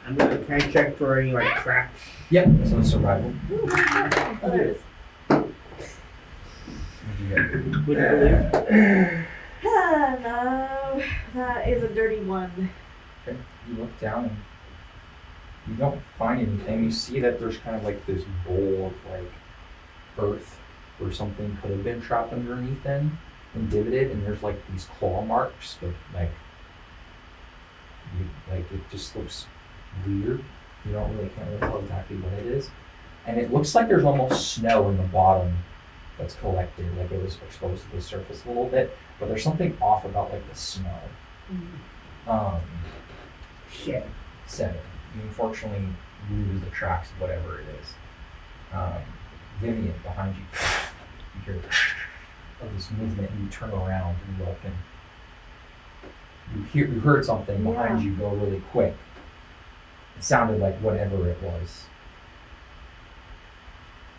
I'm gonna try and check for any like traps. Yep, so survival. Oh, there it is. What'd you get? Would you believe? No, that is a dirty 1. Okay. You look down and you don't find anything. You see that there's kind of like this bowl of like earth where something could have been trapped underneath then and divoted, and there's like these claw marks, but like it just looks weird. You don't really can't really tell exactly what it is. And it looks like there's almost snow in the bottom that's collected, like it was exposed to the surface a little bit, but there's something off about like the snow. Shit. 7. You unfortunately lose the tracks of whatever it is. Vivian, behind you, you hear of this movement, and you turn around and look, and you heard something behind you go really quick. It sounded like whatever it was.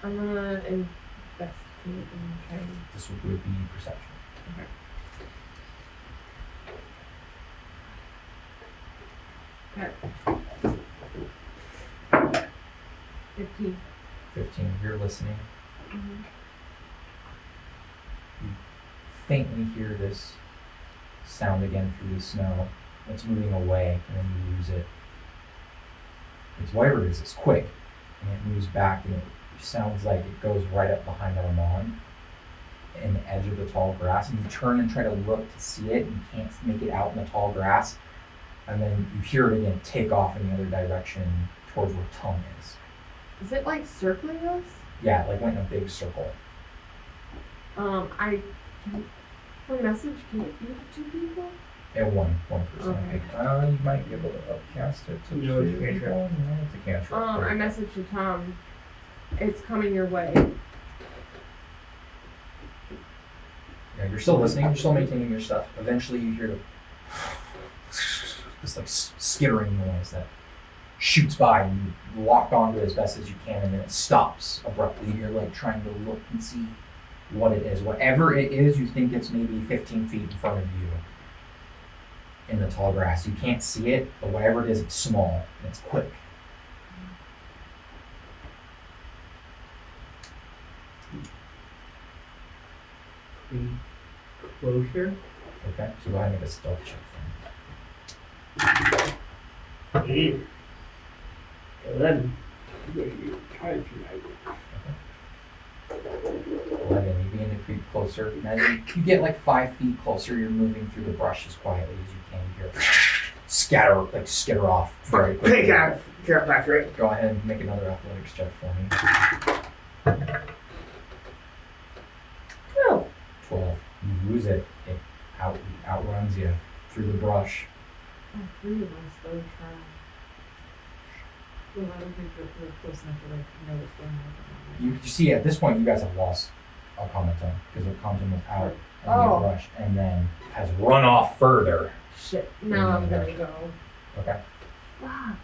I'm gonna investigate and try and This would be perception. 15. 15. You're listening. Mm-hmm. You faintly hear this sound again through the snow. It's moving away, and then you lose it. It's whatever it is. It's quick, and it moves back, and it sounds like it goes right up behind Armand in the edge of the tall grass. And you turn and try to look to see it, and you can't make it out in the tall grass. And then you hear it again take off in the other direction towards where Tongue is. Is it like circling us? Yeah, it like went in a big circle. For message, can it be 2 people? And one person. Okay. You might be able to upcast it to No, it's a 2 cantrip. people. No, it's a cantrip. I messaged to Tom. It's coming your way. Yeah, you're still listening. You're still maintaining your stuff. Eventually, you hear the this like skittering noise that shoots by, and you lock onto it as best as you can, and then it stops abruptly. You're like trying to look and see what it is. Whatever it is, you think it's maybe 15 feet in front of you in the tall grass. You can't see it, but whatever it is, it's small and it's quick. Closer. Okay, so go ahead and make a stealth check for me. 11. 11, you begin to creep closer. Now you get like 5 feet closer. You're moving through the brush as quietly as you can. You hear skitter off very quickly. Take out. Sure, that's right. Go ahead and make another athletics check for me. 12. 12. You lose it. It outruns you through the brush. Oh, 3 of us though try. Well, I don't think we're close enough to like know what's going on. You see, at this point, you guys have lost Aconitum because Aconitum was out in the Oh. brush and then has run off further. Shit. Now I'm gonna go. Okay. Fuck.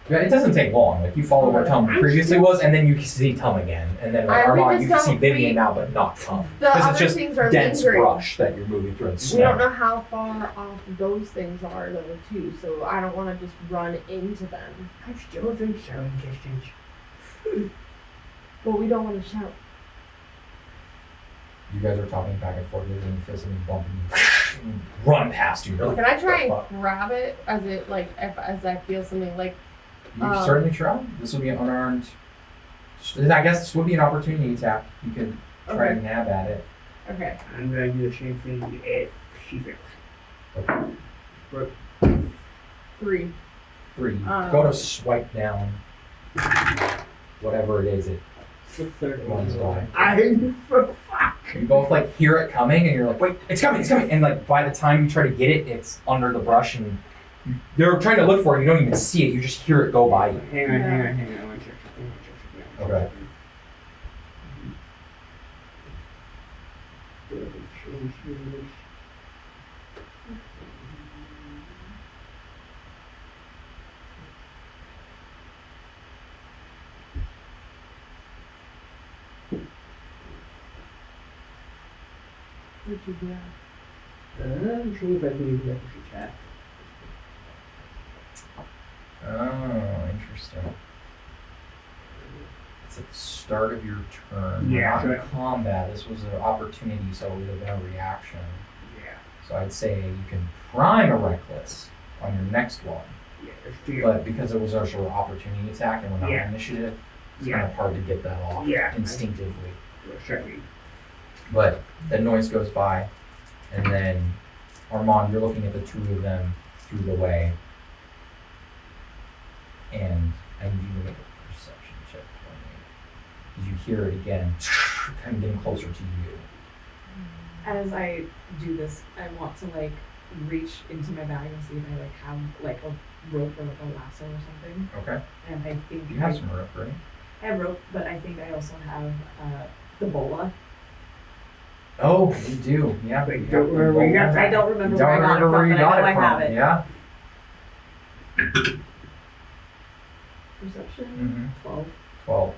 Yeah, it doesn't take long. Like you follow where Tum previously was, and then you can see Tum again, and then with we Armand, just you can see don't- Vivian now, but not Tum The because it's other just things are dense lingering. brush that you're moving through and We don't snow. know how far off those things are though too, so I don't want to just run into them. I'm still within sound distance. But we don't want to shout. You guys are talking back and forth, and you feel something bumping you, run past you. You're like, Can I try "What the fuck?" and grab it as it like as I feel something like? You certainly try. This will be an unarmed. I guess this would be an opportunity attack. You could try Okay. to nab at it. Okay. I'm going to do the same thing if she fails. Okay. 3. 3. Go to swipe down. Whatever it is, it It's the third runs one. by. For fuck. You both like hear it coming, and you're like, "Wait, it's coming, it's coming!" And like by the time you try to get it, it's under the brush, and they're trying to look for it. You don't even see it. You just hear it go by you. Hang on. I want to check something. Okay. What'd you do? See if I can use that for chat. Oh, interesting. It's at the start of your turn. Yeah, We're not so in combat. This was an opportunity, so it would have been a reaction. Yeah. So I'd say you can prime a reckless on your next one. Yeah, there's 3 of But because it was also an opportunity attack and we're not Yeah. in initiative, it's Yeah. kind of hard to get that off Yeah. instinctively. them. Second. But the noise goes by, and then Armand, you're looking at the two of them through the way, and I need you to make a perception check for me. As you hear it again, kind of getting closer to you. As I do this, I want to like reach into my bag and see if I like have like a rope or like a lasso or something. Okay. And I think You have some rope, right? I have rope, but I think I also have the bola. Oh, you do. Yeah. But you don't have the remember where you got bowl. that. I don't remember You don't where I got it remember from, where you but got I know it I from. have it. Yeah. Perception 12. 12.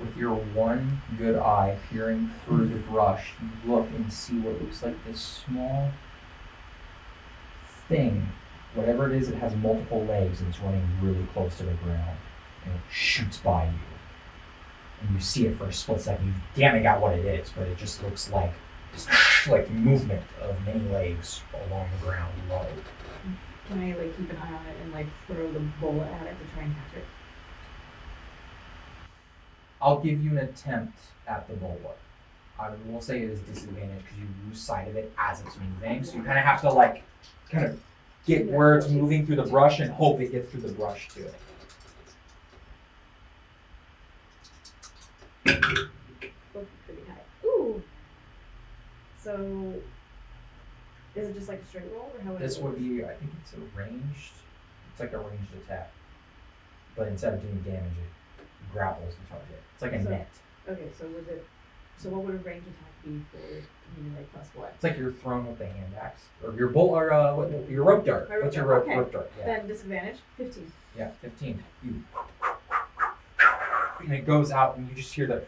With your one good eye peering through the brush, you look and see what looks like this small thing. Whatever it is, it has multiple legs and it's running really close to the ground. And it shoots by you. And you see it for a split second. You damn it got what it is, but it just looks like like movement of many legs along the ground low. Can I like keep an eye on it and like throw the bola at it to try and catch it? I'll give you an attempt at the bola. I will say it is disadvantage because you lose sight of it as it's moving. So you kind of have to like kind of get where it's moving through the brush and hope it gets through the brush to it. Both pretty high. Ooh. So, is it just like a straight roll or how would This it would work? be, I think it's a ranged, it's like a ranged attack. But instead of doing damage, it grapples the target. It's like a So- net. Okay, so was it So what would a range attack be for melee plus what? It's like you're thrown with the hand axe, or your bolt, or your rope dart. My rope What's your dart, rope, okay. rope dart? Yeah. Then disadvantage 15. Yeah, 15. And it goes out, and you just hear the,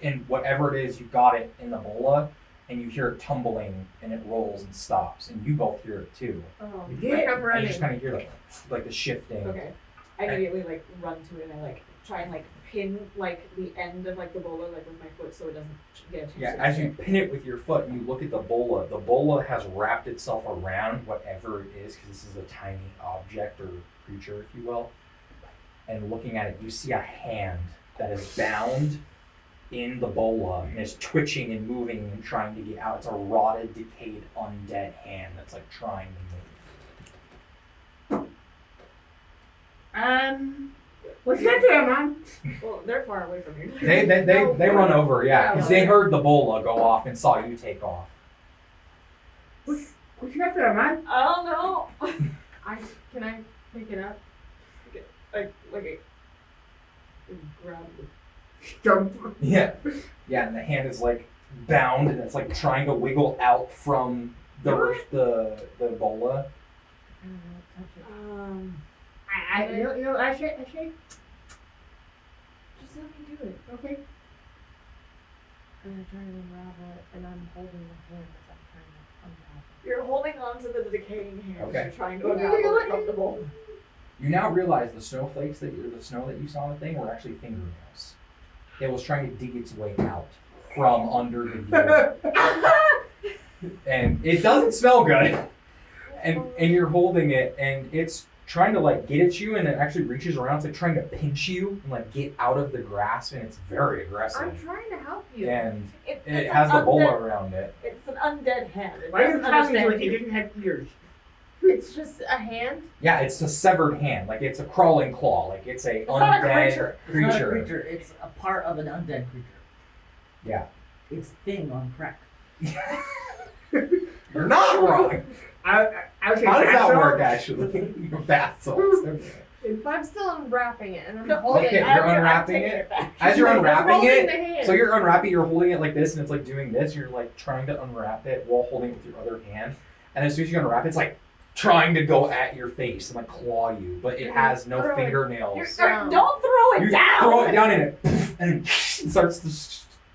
and whatever it is, you got it in the bola, and you hear it tumbling, and it rolls and stops, and you both hear it too. Oh, Yeah. like I'm And you running. just kind of hear like the shifting. Okay. I immediately like run to it and I like try and like pin like the end of like the bola like with my foot so it doesn't get a chance Yeah, to as you escape. pin it with your foot and you look at the bola has wrapped itself around whatever it is, because this is a tiny object or creature, if you will. And looking at it, you see a hand that is bound in the bola and is twitching and moving and trying to get out. It's a rotted, decayed, undead hand that's like trying to move. What's that there, man? Well, they're far away from you. They run over, yeah, because they heard the bola go off and saw you take off. What's that there, man? I don't know. Can I pick it up? like a grab the Jump. Yeah, yeah, and the hand is like bound and it's like trying to wiggle out from the bola. I don't know. Touch it. I say. Just let me do it. Okay. And I try to unravel it, and I'm holding the hand as I'm trying to unravel. You're holding on to the decaying hand. Okay. You're trying to unravel it from the bowl. You now realize the snowflakes the snow that you saw in the thing were actually fingernails. It was trying to dig its way out from under the gear. And it doesn't smell good. And you're holding it and it's trying to like get at you, and it actually reaches around. It's like trying to pinch you and like get out of the grasp, and it's very aggressive. I'm trying to help you. And It's it an has the bola undead- around it. It's an undead hand. It Why are you doesn't telling me understand like you. it didn't have ears? It's just a hand. Yeah, it's a severed hand. Like it's a crawling claw. Like it's a It's not a undead creature. It's not a creature, it's a part of an undead creature. Yeah. It's thing on crack. You're not wrong. I was How does that saying work actually? Your bath salts. Okay. But I'm still unwrapping it, and I'm No, holding Okay, it. you're unwrapping taking it? back. As you're unwrapping holding it, the hand. so you're unwrapping, you're holding it like this, and it's like doing this. You're like trying to unwrap it while holding it with your other hand. And as soon as you unwrap it, it's like trying to go at your face and like claw you, but it has no Throw it. fingernails. Down. Don't throw it You down! throw it down in it, and it starts to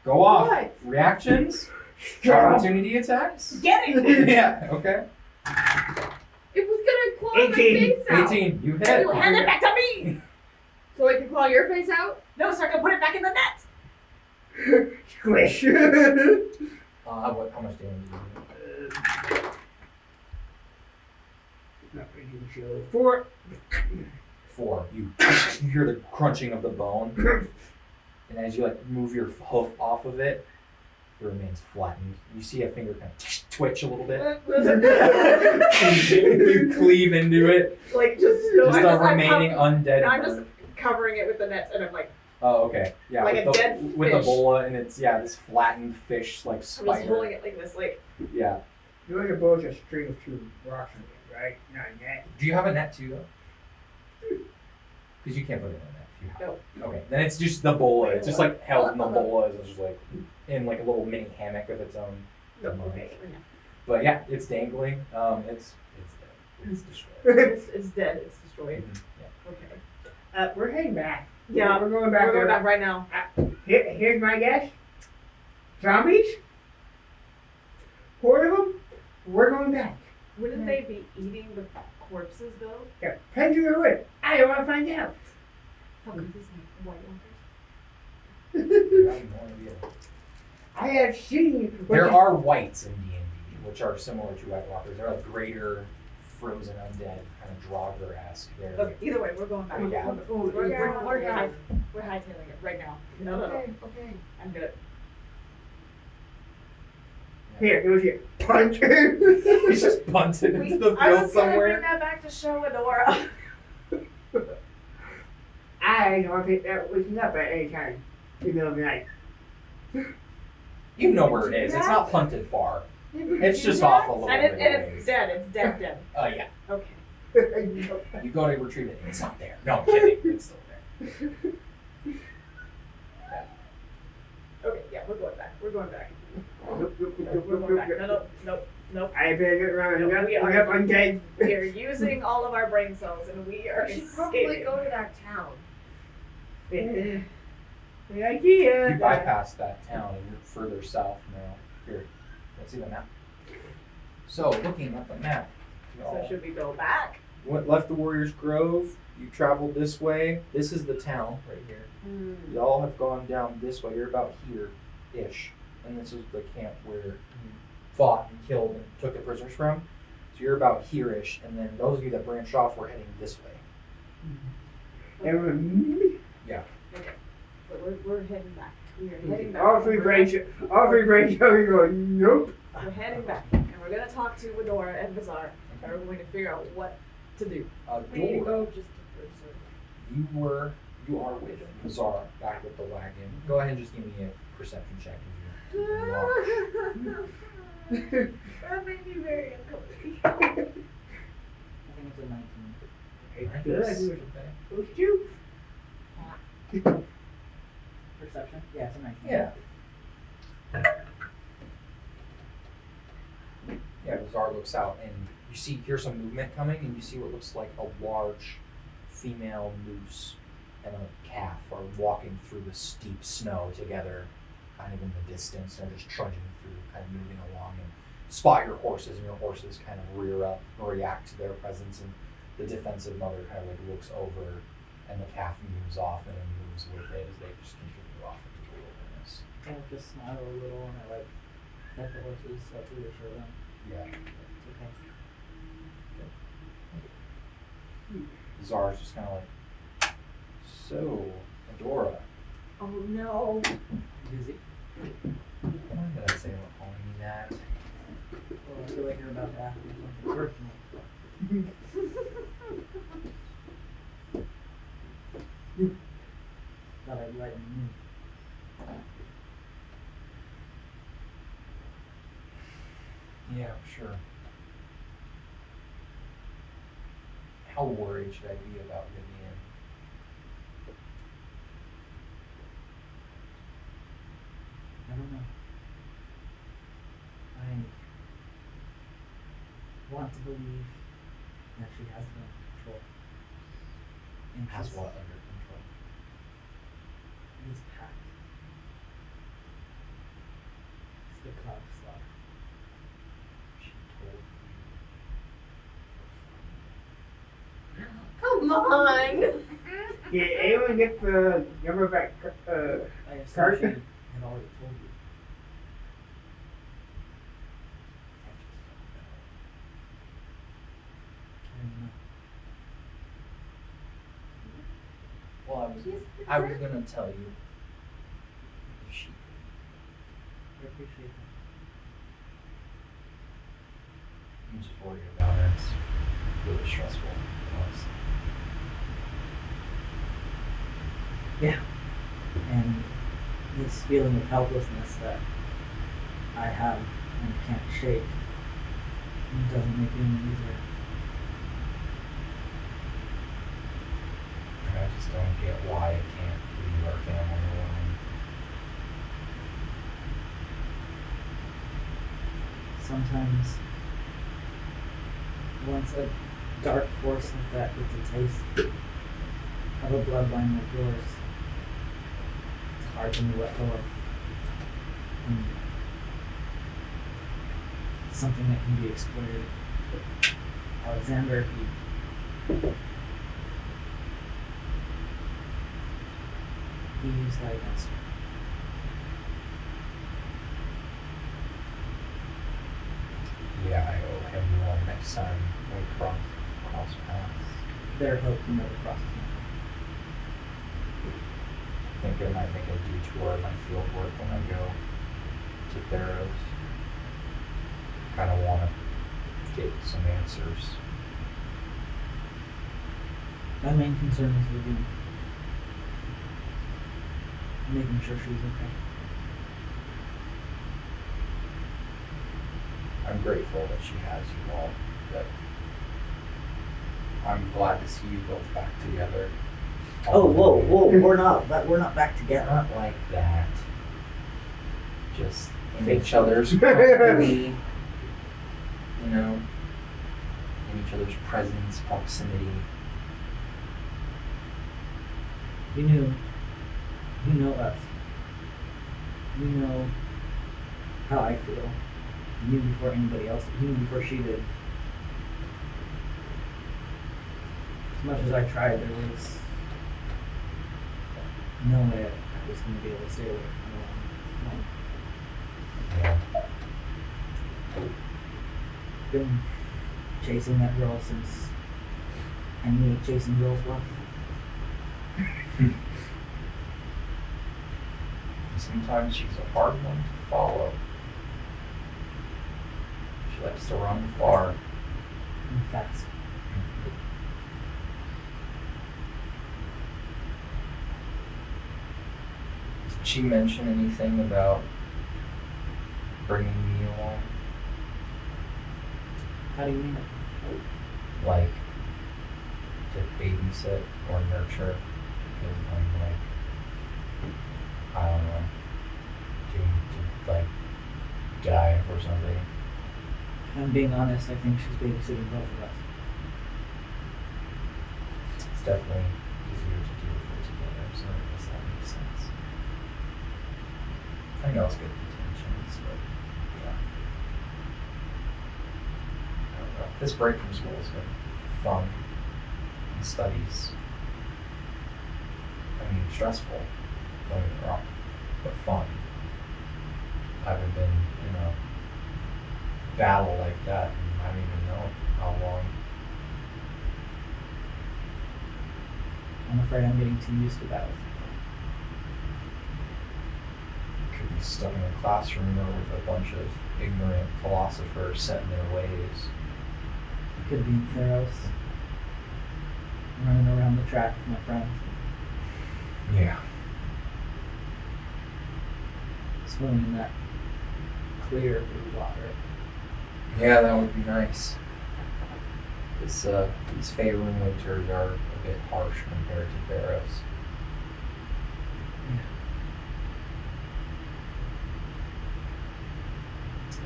go off. What? Reactions? Opportunity attacks? Get it! Yeah, okay. It was gonna claw my 18. face out. 18, you hit. And you hand it back to me! So I can claw your face out? No, so I can put it back in the net! Squish. How much damage do you do? Not really sure. 4. 4. You hear the crunching of the bone, and as you like move your hoof off of it, it remains flattened. You see a finger kind of twitch a little bit. You cleave into it. Like, just Just a remaining undead I'm just bird. covering it with the net, and I'm like, Oh, okay. Yeah, like with a the dead with the fish. bola, and it's this flattened fish like I'm just spider. holding it like this, like, Yeah. Yours are both a string of 2 rocks in it, right? Not a net. Do you have a net too, though? Because you can't put it in a net if you have. No. Okay, then it's just the bola. It's just like held in the bola. It's just like in like a little mini hammock of its own. okay. But yeah, it's dangling. It's dead. It's destroyed. It's dead, it's destroyed. Yeah. Okay. We're heading back. Yeah, We're going back We're going there. back right now. Here's my guess. Zombies? Horde of them? We're going back. Wouldn't they be eating the corpses, though? Yeah, head to the wood. I don't want to find out. Fuck, these like white walkers. I have no idea. I have seen. There are whites in D&D, which are similar to White Walkers. They're like greater, frozen undead, kind of Draugr-esque. They're Okay, either way, we're going back. Yeah. We're Yeah. hightailing it right now. No. Okay, okay. I'm good. Here, it was here. Punch. He's just punted into the I field was gonna bring somewhere. that back to show Adora. I don't want to pick that waking up at any time in the middle of the night. You know where it is. It's not punted far. It's just Do off a that? little And bit. it's dead. It's dead. Oh yeah. Okay. You go to retrieve it. It's not there. No, I'm kidding. It's still there. Okay, yeah. We're going back. Nope, nope, nope, We're nope, going nope, back. nope. Nope. I better get around. No, Yep, we are- yep, I'm dead. We are using all of our brain cells, and we are We should probably escaping. go to that town. The idea. You bypass that town and you're further south now. Here, let's see the map. So, looking at the map, So y'all should we go back? left the Warriors Grove. You traveled this way. This is the town right here. Y'all have gone down this way. You're about here-ish, and this is the camp where you fought and killed and took the prisoners from. So you're about here-ish, and then those of you that branched off were heading this way. Everyone, But we're heading back. We are heading back. all three branches are going, nope. We're heading back, and we're gonna talk to Widora and Bazaar, and we're going to figure out what to do. We need to Door. go just You are with Bizarre back with the wagon. Go ahead and just give me a perception check. That made me very uncomfortable. I think it's a 19. Good. Those two. Perception? Yeah, it's a 19. Yeah. Yeah, Bizarre looks out and you hear some movement coming, and you see what looks like a large female moose and a calf are walking through the steep snow together, kind of in the distance. They're just trudging through, kind of moving along, and spot your horses, and your horses kind of rear up or react to their presence, and the defensive mother kind of like looks over, and the calf moves off and then moves with it as they just continue off into the wilderness. I just smile a little and I like pet the horses so I reassure them. Yeah. It's okay. Zara's just kind of like, so, Adora, Oh no. Busy? when did I say about calling me that? Well, I feel like you're about to ask me something personal. Thought I'd lighten the mood. Yeah, sure. How worried should I be about Vivian? I don't know. I want to believe that she has them under control. And Has she's- what under control? This pact. It's the cloud slaughter. She told me. Come on. Did anyone get the number back? I assume Carson? she had already told you. I don't know. Well, I was gonna tell you. If she I appreciate that. I'm just worried about it. It's really stressful. Honestly. Yeah. And this feeling of helplessness that I have and can't shake doesn't make it any easier. I just don't get why I can't leave our family alone. Sometimes, once a dark force like that gets a taste of a bloodline like yours, it's hard to let go of. And it's something that can be exploited. Alexander, he used that against her. Yeah, I owe him one next time we cross paths. Their hope never crosses my I think I might make a detour in my field work when I go to Theros. Kind of want to get some answers. My main concern is Vivian. Making sure she's okay. I'm grateful that she has you all. That I'm glad to see you both back together. Oh, whoa, we're not back together. Not like that. just in each other's company, you know, in each other's presence, proximity. You know us. You know how I feel. You knew before anybody else. You knew before she did. As much as I tried, there was no way I was going to be able to stay away from her. Yeah. Been chasing that girl since I knew what chasing girls was. Sometimes she's a hard one to follow. She likes to run far. And fast. Did she mention anything about bringing me along? How do you mean? Like, to babysit or nurture? Because I'm like, I don't know, to like die or something. If I'm being honest, I think she's babysitting both of us. It's definitely easier to do with it together, so I guess that makes sense. I know it's good intentions, but yeah. I don't know. This break from school has been fun. And studies. I mean, stressful, don't get me wrong, but fun. I haven't been in a battle like that, and I don't even know how long. I'm afraid I'm getting too used to battles. Could be stuck in a classroom or with a bunch of ignorant philosophers set in their ways. It could be in Theros. Running around the track with my friends. Yeah. Swimming in that clear blue water. Yeah, that would be nice. These Faerun winters are a bit harsh compared to Theros.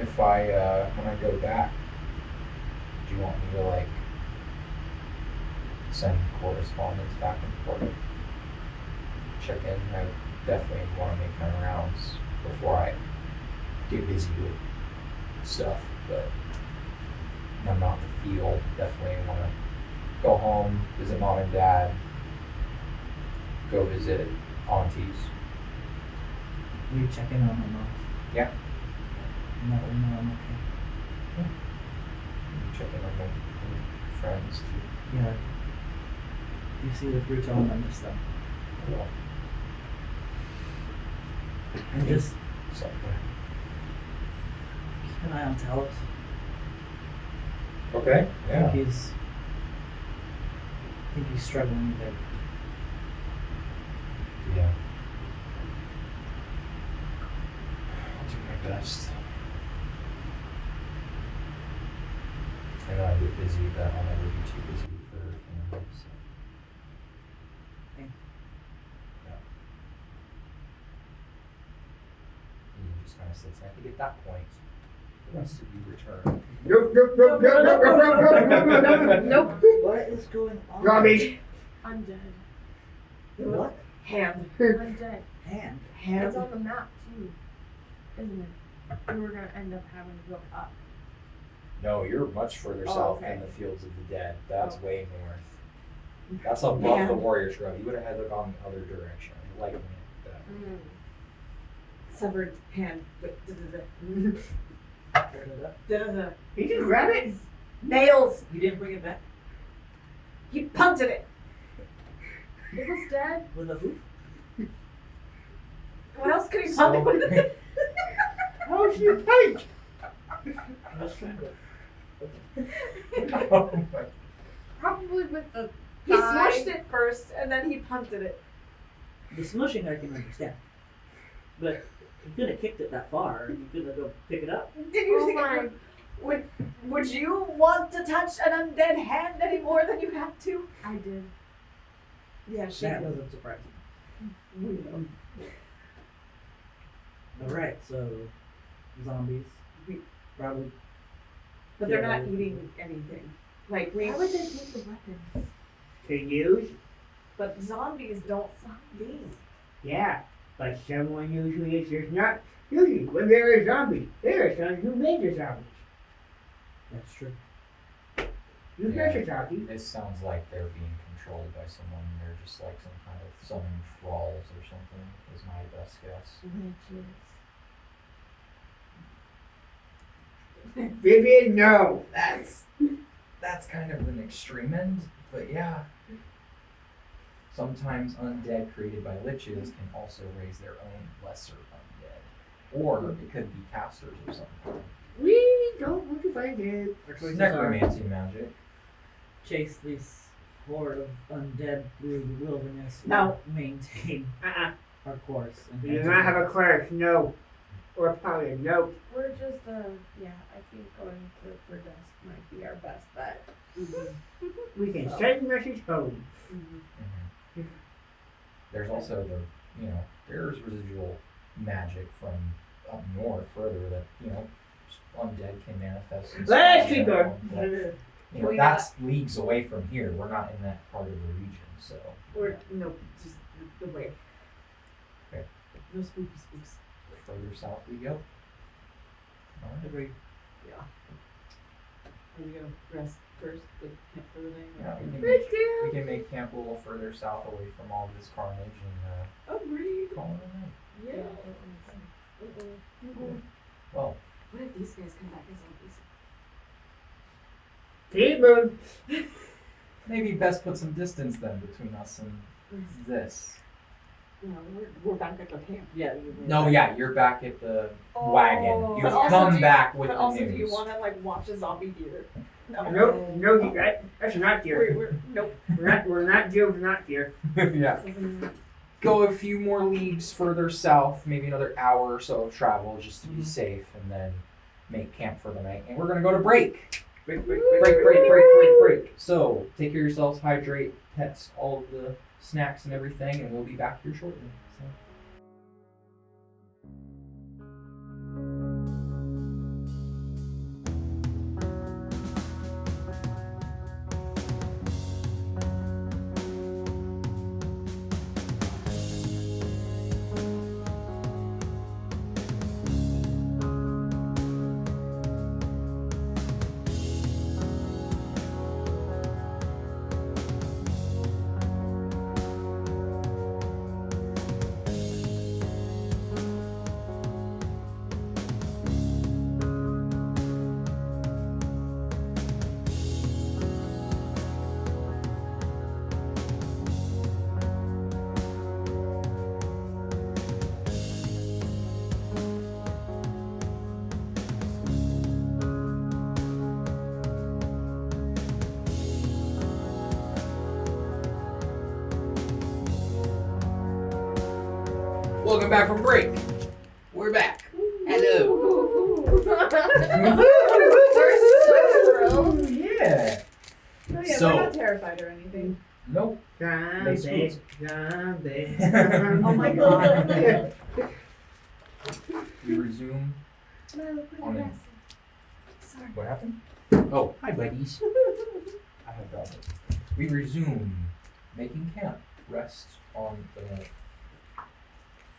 If when I go back, do you want me to like send correspondence back and forth? Check in. I definitely want to make my rounds before I get busy with stuff, but when I'm not in the field, definitely want to go home, visit mom and dad, go visit aunties. Will you check in on my mom? Yeah. And that way know I'm okay. Check in on my friends too. Yeah. You see the brutal and this stuff. Well, And just something. keep an eye on Talos. Okay. I think he's struggling a bit. Yeah. I'll do my best. I know I get busy, but I'll never be too busy for family, so. Thank Yeah. And you just kind of sits. I think at that point, it wants to be returned. Nope, nope, nope, nope, nope, nope, nope, nope, nope, nope. What is going on? Garbage. I'm dead. What? Hand. I'm dead. Hand. It's on the map too, isn't it? And we're gonna end up having to go up. No, you're much further Oh, south okay. than the Fields of the Dead. That's Oh. way north. That's above Yeah. the Warrior Scrub. You would have had to go in the other direction. Like that. Severed hand. He just grab it. Nails. You didn't bring it back He punted it. It was dead. with a hoof? What else could he So- punt with it? How's your tank? I was trying to. Oh my. Probably with the He thigh. smushed it first and then he punted it. The smushing I can understand. But you could have kicked it that far. You could have go pick it up. Did you Oh think my. would you want to touch an undead hand any more than you have to? I did. Yeah, she That did. doesn't surprise me. Alright, so zombies. Probably. But they're not eating anything. Like we. Why would they take the weapons? To use? But zombies don't leave. Yeah. But someone usually is just not. Usually, when there are zombies, there are some who made the zombies. That's true. You Yeah. guys are talking. This sounds like they're being controlled by someone. They're just like some kind of summoned thralls or something, is my best guess. Vivian, no. That's kind of an extreme end, but yeah. Sometimes undead created by liches can also raise their own lesser undead. Or it could be casters of some kind. We don't want to find it. Our It's choices are necromancy magic. chase this horde of undead through the wilderness. No. Or maintain our course. And We do not have a cleric, no. Or a paladin, no. We're just, yeah, I think going to Verdust might be our best bet. We can send a message home. Mhm. There's also there's residual magic from up north further that, undead can manifest. in Let's some keep way. going. We That's leagues away from here. We're not in that part of the region, so. Or no, just the way. Okay. No spooky spooks. Further south we go. Alright. Agreed. Are we gonna rest first? The camp for the day? Yeah, we can make camp a little further south away from all this carnage and Agreed. call it a night. Yeah. Well, What if these guys come back as zombies? Keep moving. maybe best put some distance then between us and this. No, we're back at the camp. Yeah. No, yeah, you're back at the wagon. You've But also come back with But the also, news. do you want to like watch a zombie deer? No, that's not here. Nope. We're not Joe's not here. Yeah. Go a few more leagues further south, maybe another hour or so of travel just to be safe, and then make camp for the night. And we're gonna go to break. Break. So take care of yourselves, hydrate, pets, all of the snacks and everything, and we'll be back here shortly. So. Welcome back from break. We're back. Hello. We're so thrilled. Yeah. Oh yeah, So- we're not terrified or anything. Nope. Zombie. Oh my god. We resume. No, put On it in. rest. Sorry. What happened? Oh, hi, buddies. I have got it. We resume making camp. Rest on the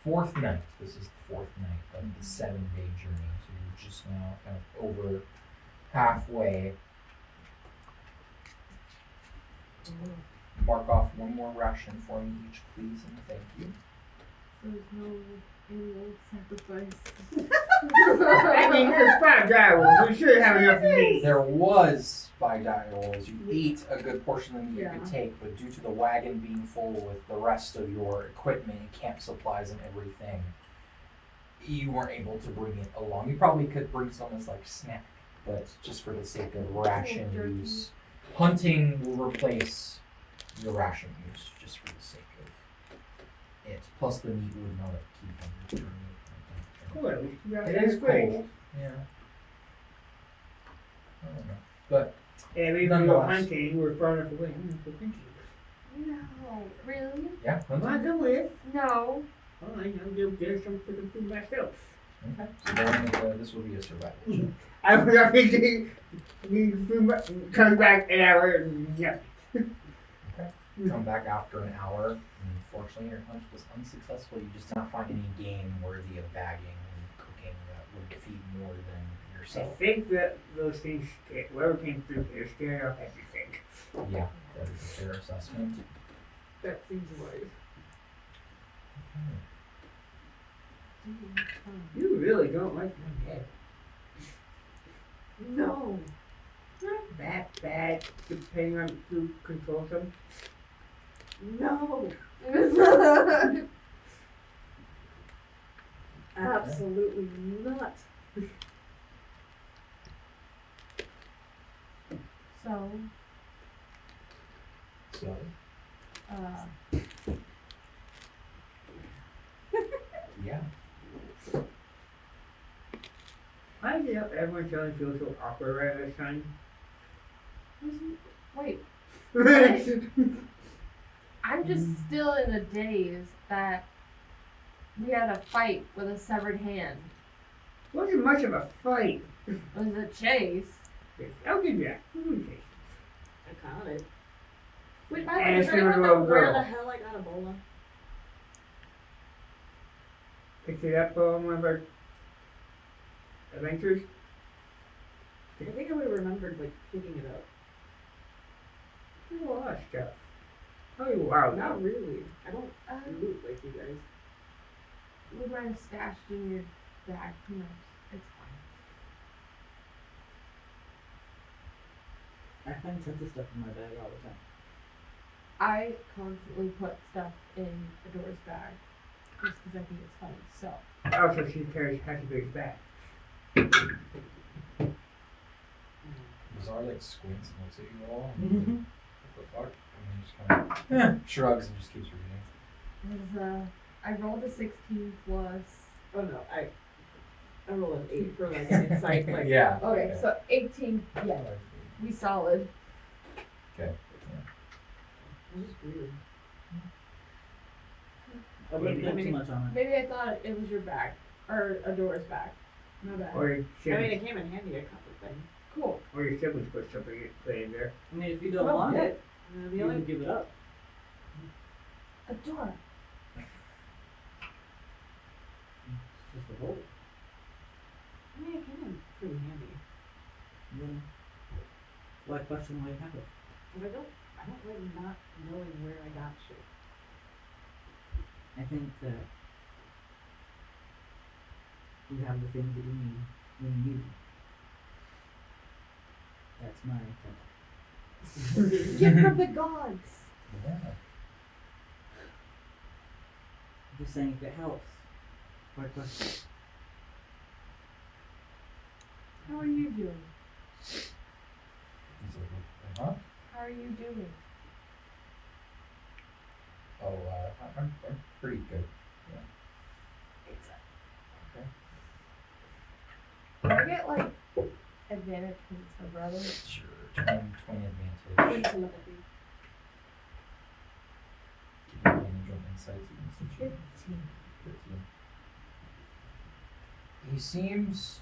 fourth night. This is the fourth night of the 7-day journey. So you're just now kind of over halfway. Mark off one more ration for me each, please, and thank you. There's no animal sacrifice. I mean, there's 5 direwolves. We should have enough meat. There was 5 direwolves. You ate a good portion of the meat you could Yeah. take, but due to the wagon being full with the rest of your equipment and camp supplies and everything, you weren't able to bring it along. You probably could bring some as like snack, but just for the sake of ration use, hunting will replace your ration use just for the sake of it. Plus the meat would not keep on Cool, at least you got It is great. cold. Yeah. I don't know. But And we go Nonetheless. hunting, we're far enough away. No, really? yeah, Come hunting. on, come with. No. Fine, I'll go get some for the food myself. Okay. So then this will be a survival check. I was thinking comes back an hour and yeah. Come back after an hour. Unfortunately, your hunt was unsuccessful. You just did not find any game worthy of bagging and cooking that would feed more than I yourself. think that those things, whoever came through here, scared off everything. Yeah, that is a fair assessment. That seems wise. You really don't like my head. No. Not that bad, depending on who controls them. No. Absolutely not. So, So, yeah. Why did everyone suddenly feel so awkward right this time? wait, I'm just still in a daze that we had a fight with a severed hand. Wasn't much of a fight. It was a chase. I'll give you that. Okay. I caught it. Wait, By the way, And does she was a anyone know little where girl. the hell I got Ebola? Picked it up on one of our adventures. I think I would have remembered like picking it up. A lot of stuff. Oh wow, Not really. I don't loot like you guys. We might have stashed in your bag. Who knows? It's fine. I find tons of stuff in my bag all the time. I constantly put stuff in Adora's bag just because I think it's funny. So, also she carries Ashkeepers back. Bizarre like squints and looks at you all. And what the fuck? And then just kind of shrugs and just keeps reading. it was, I rolled a 16 plus. Oh no, I rolled an 8 for like an insight. Like, Yeah. Okay, so 18. Yeah, we solid. Okay. It's just weird. I wouldn't put too much on it. Maybe I thought it was your bag or Adora's bag. My bad. Or your I mean, siblings, it came in handy a couple things. Cool. or your siblings put something in there. I mean, if you don't Well, want yeah. it, The you only can give it up. Adora. It's just a hole. I mean, it came in pretty handy. Then why question why you have it? Cause I don't like not knowing where I got shit. I think that you have the things that you need when you need them. That's my intent. Gift from the gods. Yeah. I'm just saying if it helps. Why question? How are you doing? He's like, huh? How are you doing? Oh, I'm pretty good. Can I get like advantage because it's my brother? Sure. 20 advantage. Wait till look at me. Give me advantage on insights against each other. 15. 15. He seems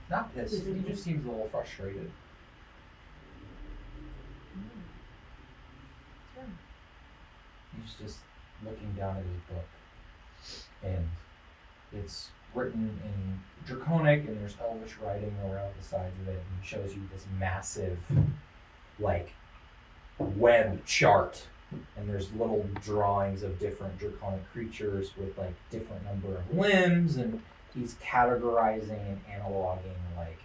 not pissed. He just seems a little frustrated. He's just looking down at his book, and it's written in Draconic, and there's Elvish writing around the sides of it, and he shows you this massive, like, web chart, and there's little drawings of different Draconic creatures with, like, different number of limbs, and he's categorizing and analoging, like,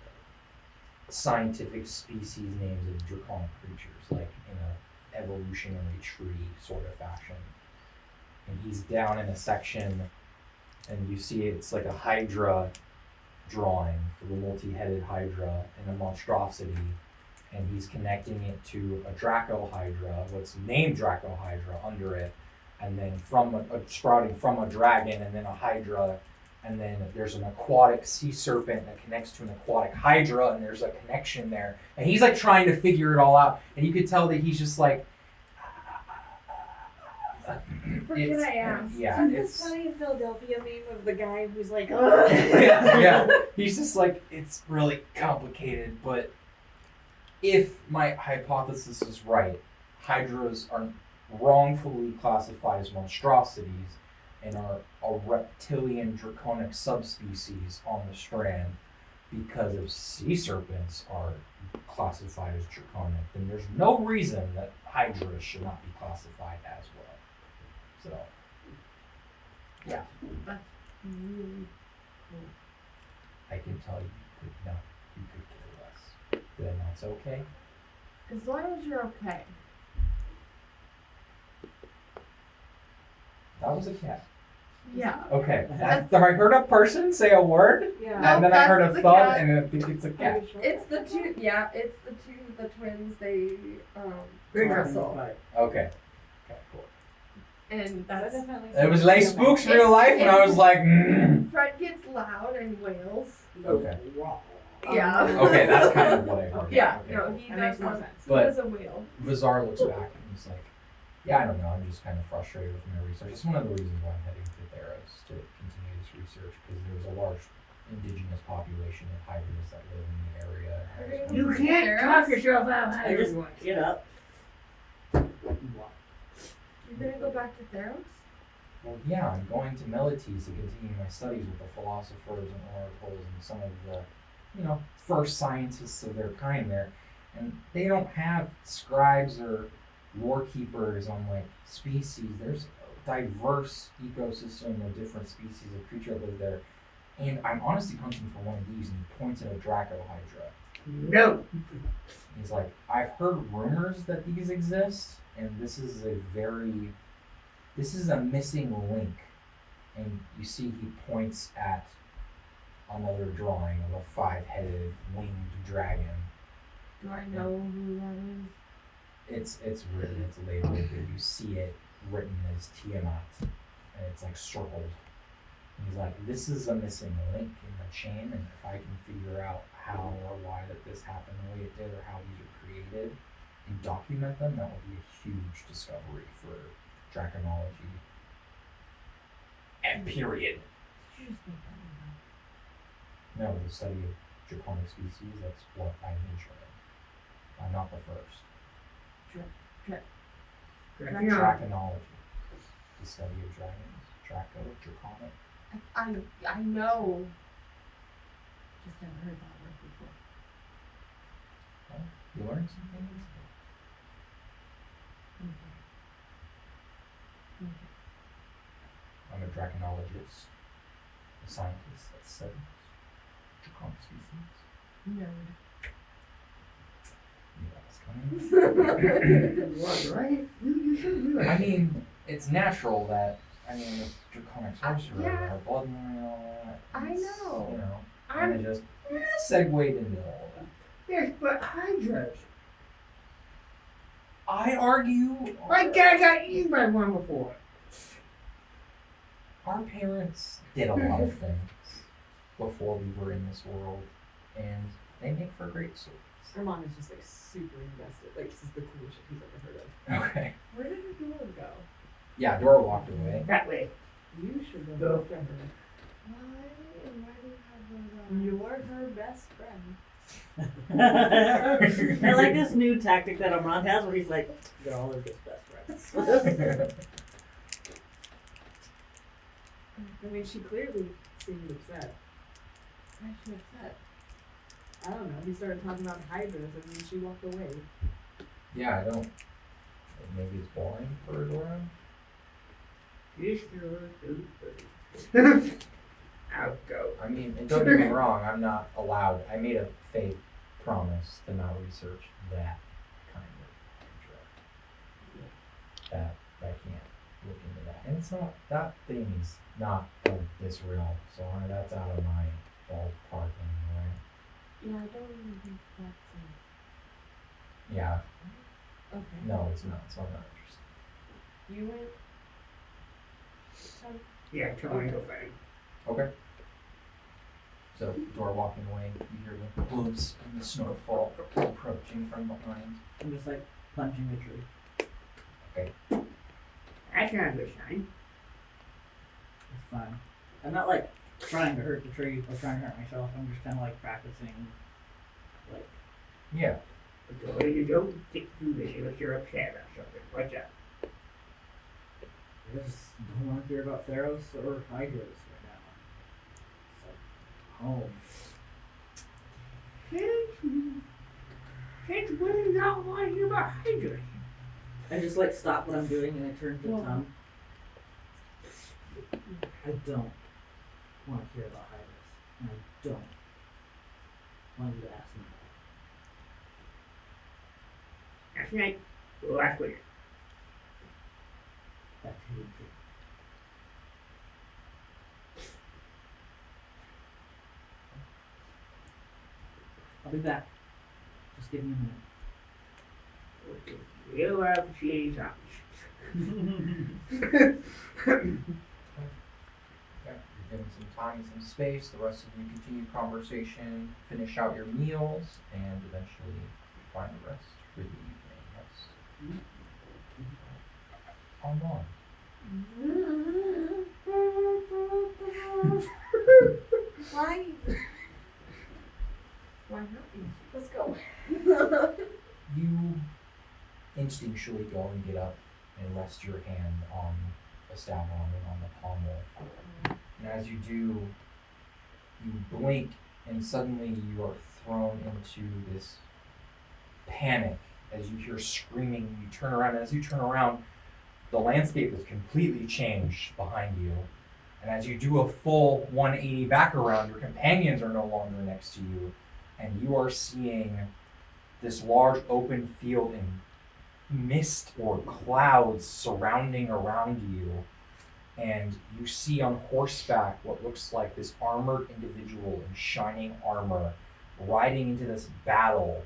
scientific species names of Draconic creatures, like, in a evolutionary tree sort of fashion. And he's down in a section, and you see it's like a Hydra drawing for the multi-headed Hydra and a monstrosity, and he's connecting it to a Draco Hydra, what's named Draco Hydra under it, and then from a sprouting from a dragon, and then a Hydra, and then there's an aquatic sea serpent that connects to an aquatic Hydra, and there's a connection there. And he's like trying to figure it all out, and you could tell that he's just like, Can I ask? Yeah, Is it's this funny Philadelphia meme of the guy who's like, yeah. He's just like, it's really complicated, but if my hypothesis is right, hydras are wrongfully classified as monstrosities and are a reptilian draconic subspecies on the strand because if sea serpents are classified as draconic, then there's no reason that hydras should not be classified as well. So, yeah. That's really cool. I can tell you could care less. Then that's okay. As long as you're okay. That was a cat. Yeah. Okay. I heard a person say a word, yeah. and then I heard that's a the thud, cat. and I think it's a cat. It's the two. Yeah, it's the twins. They Big wrestle, Okay. Okay, cool. and That that's definitely It was sounds like like Spooks It's- real life, and I was like, Fred gets loud and wails. Okay. Yeah. Okay, that's kind of what I heard. Yeah. Okay, No, cool. he That does makes more one. sense. He But- does a wail. Vizar looks back and he's like, yeah, I don't know. I'm just kind of frustrated with my research. It's one of the reasons why I'm heading to Theros to continue this research because there's a large indigenous population of hydras that live in the area. And I was You wondering- can't talk yourself out of I hiding just one. get up. You're gonna go back to Theros? Well, yeah, I'm going to Melites to continue my studies with the philosophers and oracles and some of the, first scientists of their kind there. And they don't have scribes or lore keepers on, species. There's a diverse ecosystem of different species of creature that live there. And I'm honestly hunting for one of these, and he points at a Draco Hydra. No. He's like, I've heard rumors that these exist, and this is a missing link. And you see he points at another drawing of a 5-headed winged dragon. Do I know who that is? It's written, it's labeled, but you see it written as Tiamat, and it's circled. And he's like, this is a missing link in the chain, and if I can figure out how or why that this happened the way it did, or how these are created, and document them, that will be a huge discovery for draconology. And period. Did you just make that one up? No, the study of draconic species, that's what I major in. I'm not the first. Draconology. The study of dragons. Draco, draconic. I know. Just never heard that word before. You learn some things? I'm a draconologist. A scientist that studies draconic species. Nerd. You know what's coming. Right? You should do it. I mean, it's natural that, with draconic sorcerer, yeah. our blood and all that. I it's, know. Kind of just segued into all of that. Yes, but hydras. I argue My dad got eaten by one before. our parents did a lot of things before we were in this world, and they make for great swords. Armand is just super invested. This is the coolest shit he's ever heard of. Okay. Where did the door go? Yeah, Dora walked away. That way. You should Go. go after her. Why? And why do you have those? You're her best friend. I like this new tactic that Amran has where he's like, they're all of his best friends. I mean, she clearly seemed upset. Why is she upset? I don't know. He started talking about hydras and then she walked away. Yeah, I don't. Maybe it's boring for Dora. You sure. Out go. I mean, and don't get me wrong, I'm not allowed. I made a fake promise to not research that kind of Hydra. That I can't look into that. And it's not, that thing is not of this realm, so that's out of my ballpark anyway. Yeah, I don't even think that's Yeah, okay. no, it's not. It's not that interesting. You went. Yeah, tell me go find. Okay. So, Dora walking away, you hear the hooves and the snowfall approaching from behind. I'm just like punching a tree. That's not a good sign. It's fine. I'm not like trying to hurt the tree or trying to hurt myself. I'm just kind of like practicing. Like, Yeah. So you don't do this unless you're upset about something. What's up? I just don't want to hear about Theros or Hydras right now. It's like, oh. Since when do you not want to hear about Hydras? I just like stop what I'm doing and I turn to Tom. I don't want to hear about Hydras. And I don't want you to ask me. Last night, or last winter. Back to you. I'll be back. Just give me a minute. Okay. Real appreciate it. Okay. You're given some time and some space. The rest of you continue conversation, finish out your meals, and eventually find the rest for the evening. Yes. Armand. Why? Why not? Let's go. You instinctually go and get up and rest your hand on the stab arm and on the pommel. And as you do, you blink and suddenly you are thrown into this panic as you hear screaming. You turn around, and as you turn around, the landscape is completely changed behind you. And as you do a full 180 back around, your companions are no longer next to you, and you are seeing this large open field in mist or clouds surrounding around you. And you see on horseback what looks like this armored individual in shining armor riding into this battle.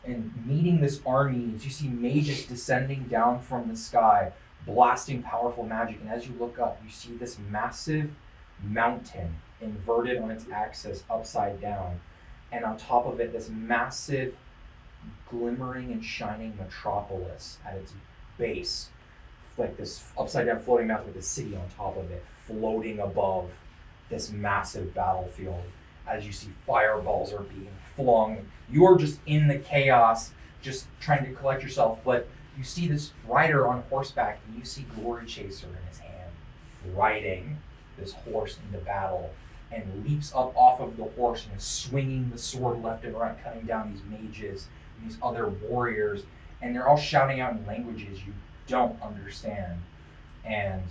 And meeting this army, as you see mages descending down from the sky, blasting powerful magic. And as you look up, you see this massive mountain inverted on its axis, upside down. And on top of it, this massive, glimmering and shining metropolis at its base. Like this upside down floating mountain with the city on top of it, floating above this massive battlefield. As you see fireballs are being flung. You are just in the chaos, just trying to collect yourself, but you see this rider on horseback, and you see Glory Chaser in his hand, riding this horse into battle, and leaps up off of the horse and is swinging the sword left and right, cutting down these mages and these other warriors, and they're all shouting out in languages you don't understand. And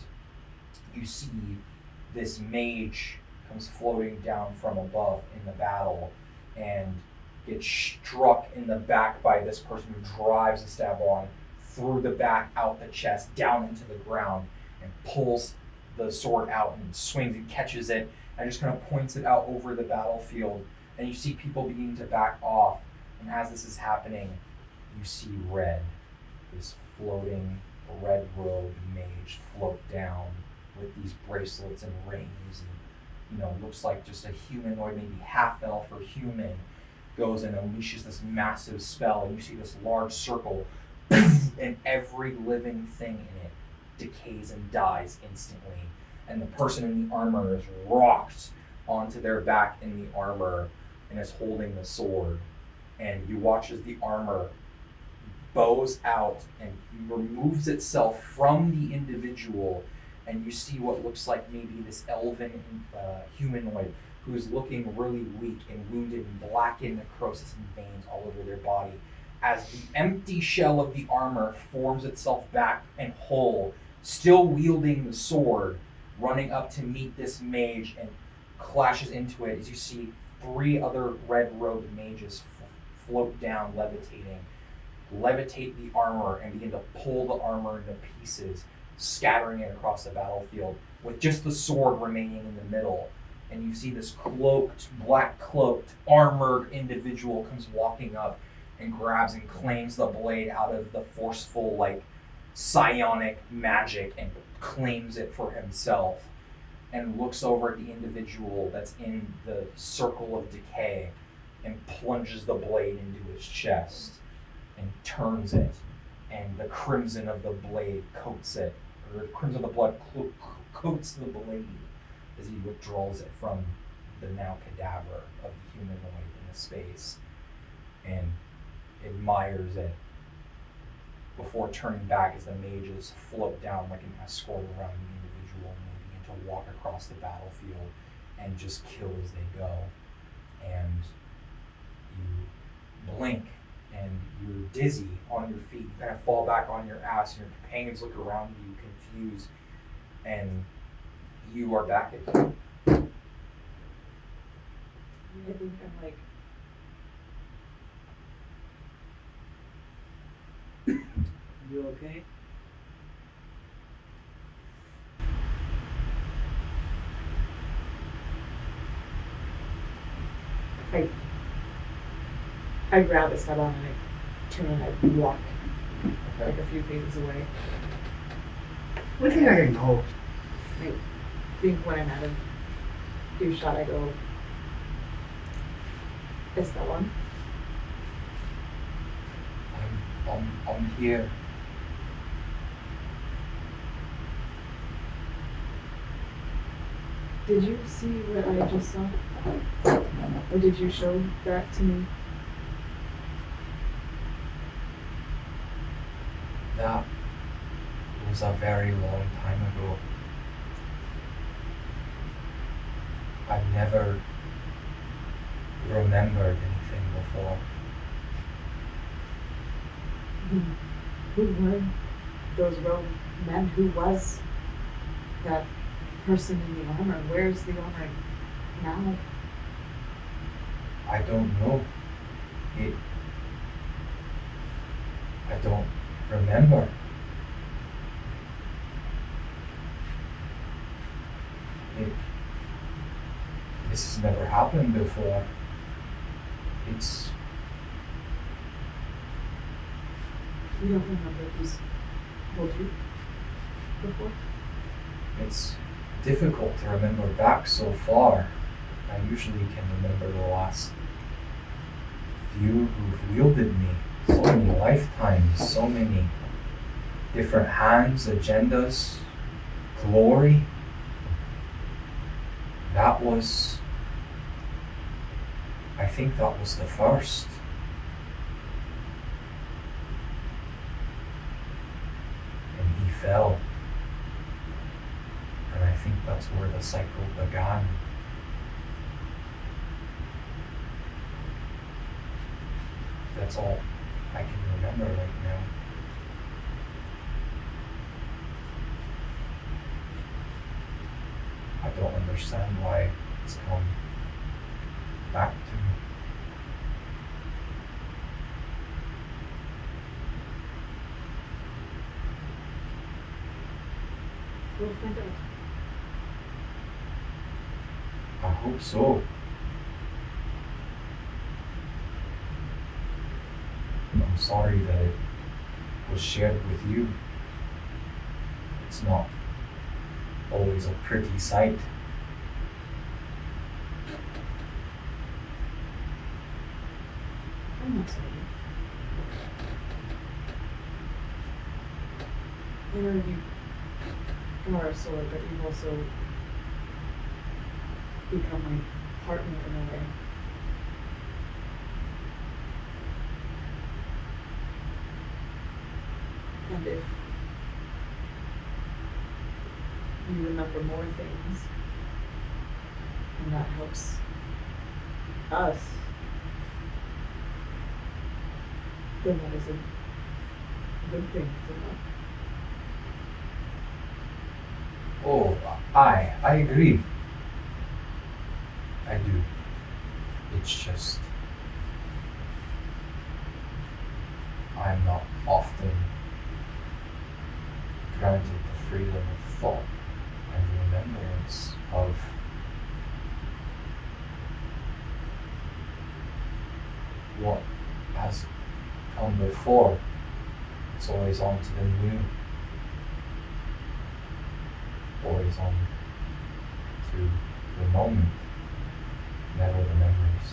you see this mage comes floating down from above in the battle and gets struck in the back by this person who drives the stab on through the back, out the chest, down into the ground, and pulls the sword out and swings and catches it and just kind of points it out over the battlefield. And you see people beginning to back off. And as this is happening, you see Red, this floating red robed mage, float down with these bracelets and rings, and looks like just a humanoid, maybe half elf or human, goes and unleashes this massive spell, and you see this large circle, and every living thing in it decays and dies instantly. And the person in the armor is rocked onto their back in the armor and is holding the sword. And you watch as the armor bows out and removes itself from the individual, and you see what looks like maybe this elven humanoid who's looking really weak and wounded and blackened necrosis and veins all over their body, as the empty shell of the armor forms itself back and whole, still wielding the sword, running up to meet this mage and clashes into it. As you see 3 other red-robed mages float down, levitate the armor and begin to pull the armor into pieces, scattering it across the battlefield, with just the sword remaining in the middle. And you see this black-cloaked, armored individual comes walking up and grabs and claims the blade out of the forceful, psionic magic and claims it for himself, and looks over at the individual that's in the circle of decay and plunges the blade into his chest and turns it, and the crimson of the blade coats it or crimson the blood coats the blade as he withdraws it from the now cadaver of the humanoid in the space and admires it before turning back as the mages float down like an escort around the individual and they begin to walk across the battlefield and just kill as they go. And you blink and you're dizzy on your feet. You kind of fall back on your ass and your companions look around you confused and you are back at camp. I think I'm like, You okay? I grab his head on and I turn and I walk like a few paces away. One thing I didn't know. I think when I'm out of earshot, I go, is that one? I'm here. Did you see what I just saw? Or did you show that to me? That was a very long time ago. I've never remembered anything before. Who were those rogue men? Who was that person in the armor? Where's the armor now? I don't know. I don't remember. This has never happened before. You don't remember who's told you before? It's difficult to remember back so far. I usually can remember the last few who've wielded me. So many lifetimes, so many different hands, agendas, glory. I think that was the first. And he fell. And I think that's where the cycle began. That's all I can remember right now. I don't understand why it's come back to me. We'll find out. I hope so. I'm sorry that it was shared with you. It's not always a pretty sight. I'm not sorry. I know you are a sword, but you've also become my partner in a way. And if you remember more things, and that helps us, then that is a good thing, is it not? Oh, I agree. I do. It's just I'm not often granted the freedom of thought and remembrance of what has come before. It's always on to the new. Always on to the moment, never the memories.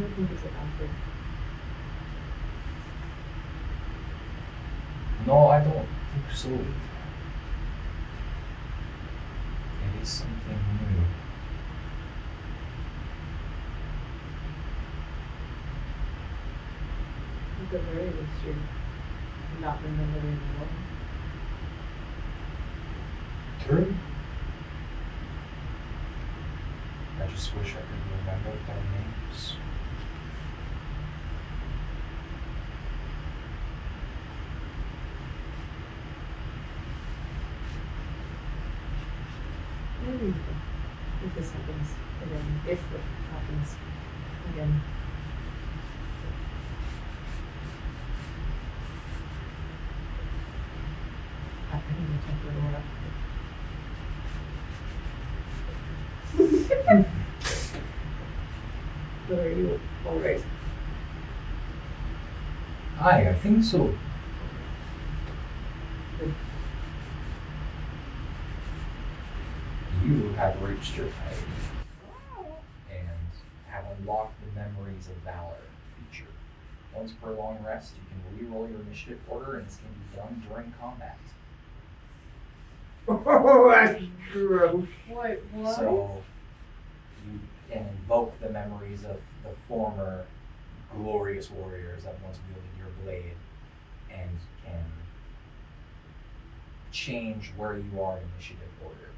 don't think it's a bad thing. No, I don't think so either. It is something new. At the very least, you're not remembering anymore. True. I just wish I could remember their names. Maybe if this happens again, if it happens again. I need to take it away. But are you alright? Aye, I think so. You have reached your height and have unlocked the Memories of Valor feature. Once per long rest, you can re-roll your initiative order, and this can be done during combat. Oh, that's true. Wait, what? So you can invoke the memories of the former glorious warriors that once wielded your blade, and can change where you are in initiative order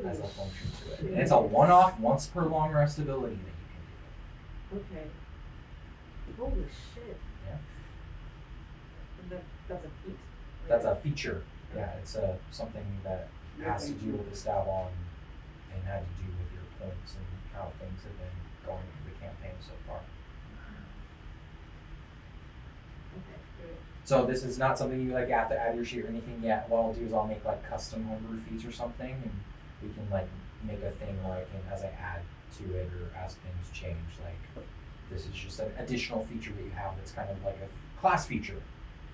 as a function to it. And it's a one-off, once per long rest ability that you can do. Okay. Holy shit. Yeah. And that's a feat. That's a feature. Yeah, it's something that has to do with the Stalon and had to do with your points and how things have been going through the campaign so far. Okay, great. So this is not something you like have to add to your sheet or anything yet. What I'll do is I'll make like custom homebrew feats or something, and we can like make a thing where I can, as I add to it or as things change, like this is just an additional feature that you have that's kind of like a class feature.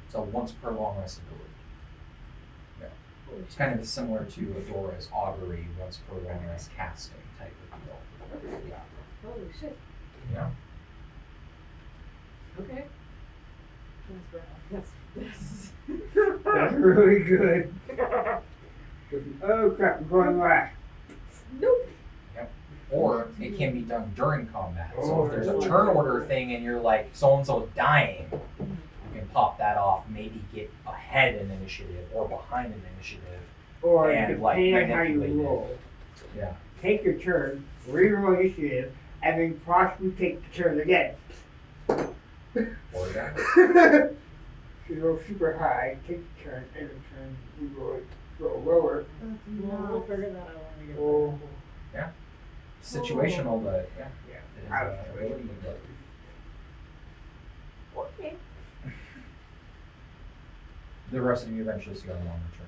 So once per long rest ability. It's kind of similar to Adora's augury, once per long rest casting type of deal. Yeah. Holy shit. Yeah. Okay. That's That's really good. Oh crap, I'm going last. Nope. Yep. Or it can be done during combat. So if there's a turn order thing and you're like so and so's dying, you can pop that off, maybe get ahead in initiative or behind an initiative. Or And, like, depending on how manipulate you it. roll. Yeah. Take your turn, reroll initiative, and then possibly take the turn again. Or that. You roll super high, take the turn, and then reroll lower. We'll figure that out when we get Oh, Situational, but yeah. yeah. It is Out an of ability, but Okay. the rest of you eventually see on one return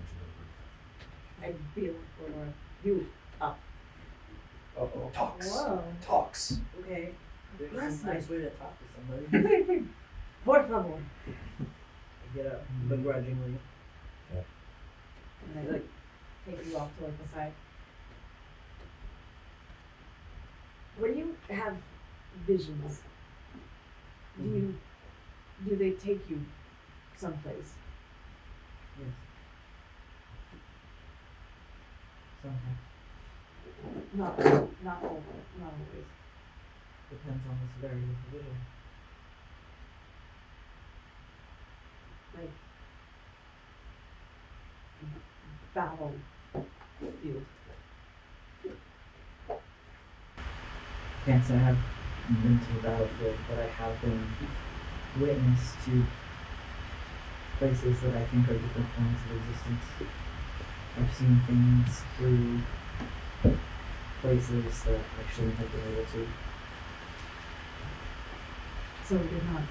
to I feel for you. Uh-oh. Talks. Whoa. Talks. Okay. There's some nice way to talk to somebody. Por favor. I get up begrudgingly. And I like take you off to like the side. When you have visions, do they take you someplace? Yes. Sometimes. Not always. Not always. Depends on the severity of the vision. Like battle field. Can't say I have been to the battlefield, but I have been witness to places that I think are different points of existence. I've seen things through places that I shouldn't have been able to. So you're not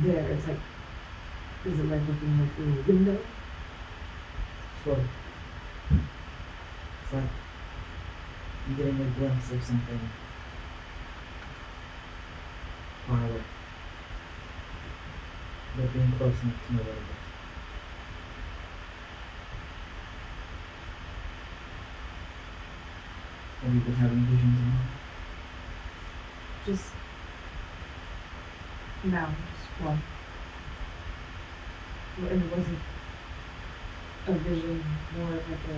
there. It's like, is it like looking like through a window? Sort of. It's like I'm getting a glimpse of something far away, but being close enough to know what it is. Have you been having visions now? Just now, just one. And it wasn't a vision, more of like a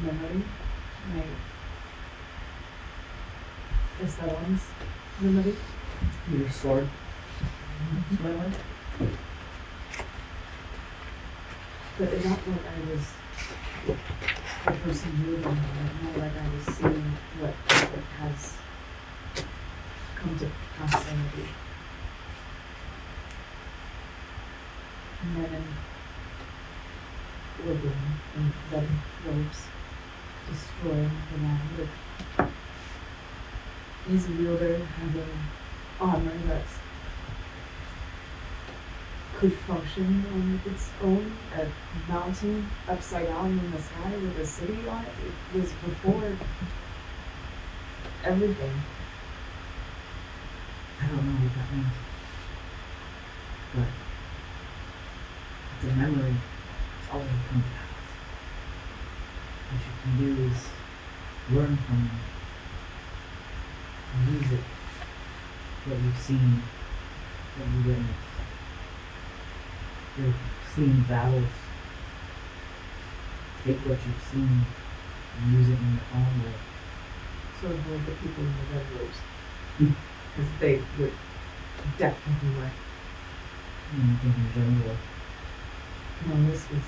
memory. Like, is that one's memory? Your sword. Memory. But it not like I was the person moving, more like I was seeing what has come to pass already. Men in living in red robes, destroying the land with his wielder having armor that could function on its own, a mountain upside down in the sky with a city on it. It was before everything. I don't know what that means. But it's a memory. It's already come to pass. What you can do is learn from it. And use it. What you've seen, what you witnessed. You've seen battles. Take what you've seen and use it in your own way. Sort of like the people in the red robes. Because they would definitely were. I think in general. No, this was.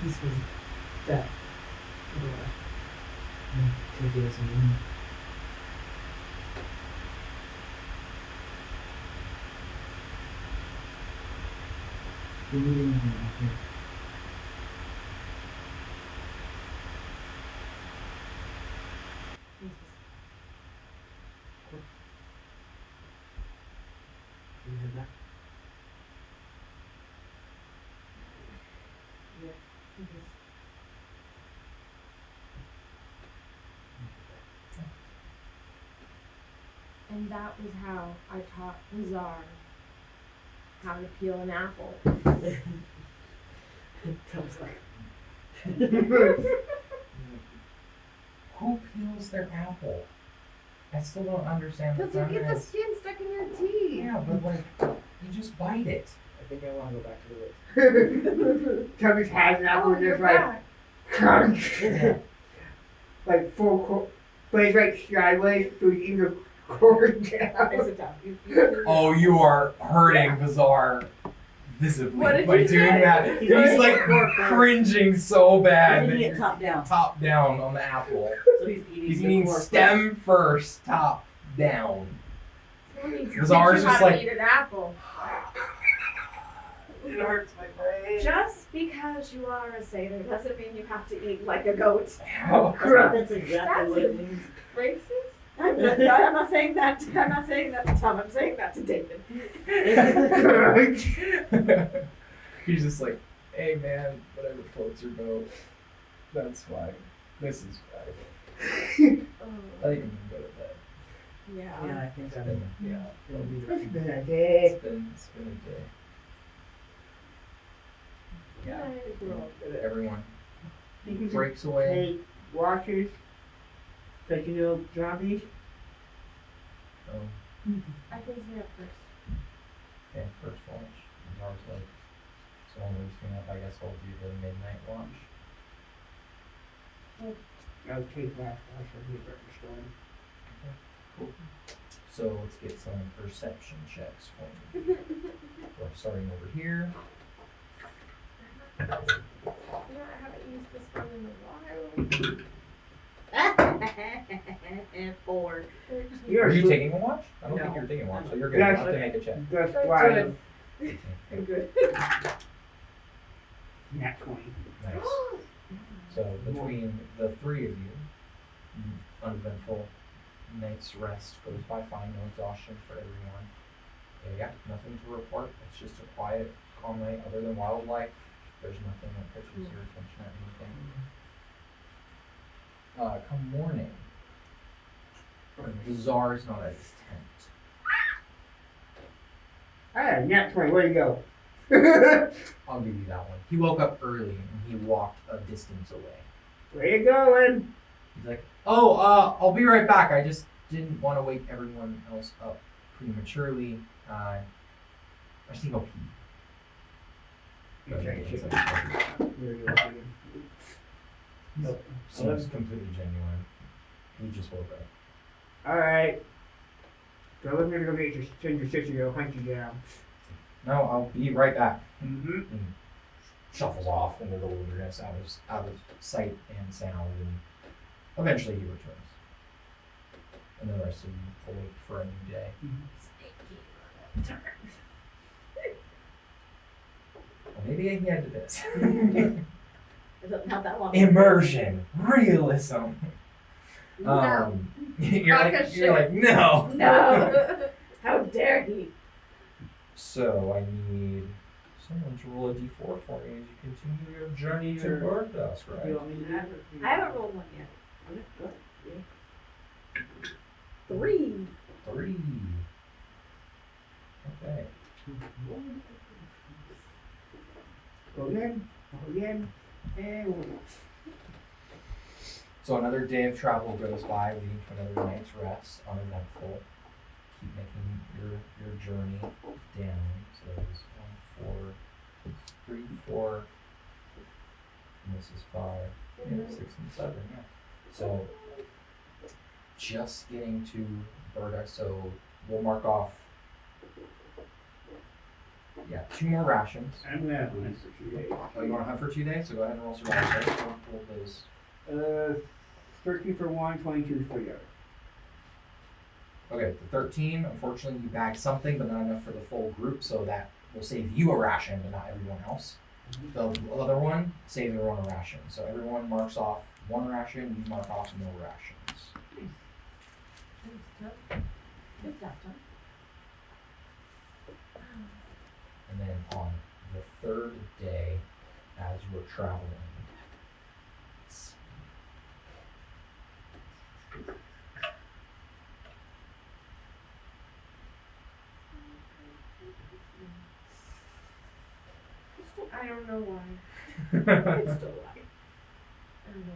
This was death. Take it as a win. If you need anything out here, you heard that? And that was how I taught Lazar how to peel an apple. Sounds like. Who peels their apple? I still don't understand the Because you get the premise. skin stuck in your teeth. Yeah, but like, you just bite it. I think I want to go back to the list. Tommy's has an apple Oh, you're just like back. crunch. Like but he's like sideways, so he's eating the cord down. Sit down. Oh, you are hurting Bizarre visibly What did by you doing say? that. He's He's eating like the core first. cringing so bad. He's eating that it top down. Top down on the apple. So he's eating He's the eating core stem first, top down. Someone needs to Lazar's teach you just how to like- eat an apple. It hurts my brain. Just because you are a satyr doesn't mean you have to eat like a goat. That's exactly what it means. Racist? I'm not saying that. I'm not saying that to Tom. I'm saying that to David. He's just like, hey man, whatever floats your boat. That's fine. This is fine. I think I'm gonna go to bed. Yeah. Yeah, I think It's that been, yeah, it'll be It's the been a day. it's been a day. Yeah, everyone You can breaks away. take watchers, like you know, zombies. Oh, I can stay up first. okay, first watch. Bizarre's like, so I'm wasting up. I guess I'll do the midnight watch. I'll take last watch of the storm. Cool. So let's get some perception checks for me. We're starting over here. You know, I haven't used this one in a while. 4. You're Are you so- taking a watch? I don't think No. you're taking a watch, so you're good. Yeah, You have to make a check. Just I'm why good. I'm good. nat 20. Nice. So between the three of you, uneventful night's rest goes by fine, no exhaustion for everyone. Yeah, nothing to report. It's just a quiet, calm night other than wildlife. There's nothing that catches your attention at anything. Come morning, Bizarre is not at his tent. I had nat 20. Where'd you go? I'll give you that one. He woke up early and he walked a distance away. Where you going? He's like, oh, I'll be right back. I just didn't want to wake everyone else up prematurely. I just need to go pee. But he's like, seems completely genuine. He just woke up. Alright. So I'm gonna go send your sister to go hunt you down. No, I'll be right back. Mm-hmm. And shuffles off into the wilderness, out of sight and sound, and eventually he returns. And the rest of you awake for a new day. Well, maybe he had to this. Not that long. Immersion, realism. You're like, no. No. How dare he? So I need someone to roll a d4 for me as you continue your journey to Birdhouse, right? You want me to do it? I haven't rolled one yet. Three. 3. Okay. Go again, and So another day of travel goes by, leading to another night's rest, uneventful. Keep making your journey down. So there's 1, 4, 3, 4. And this is 5. Yeah, 6 and 7. Yeah. So just getting to Burdock. So we'll mark off. Yeah, 2 more rations. I'm gonna hunt for 2 days. Oh, you want to hunt for 2 days? So go ahead and roll survival. Roll those. 13 for one, 22 for the other. Okay, the 13, unfortunately you bagged something, but not enough for the full group, so that will save you a ration, but not everyone else. The other one, saves everyone a ration. So everyone marks off 1 ration, you mark off no rations. Good job, Tom. And then on the 3rd day, as you were traveling, I don't know why. It's still alive. I don't know.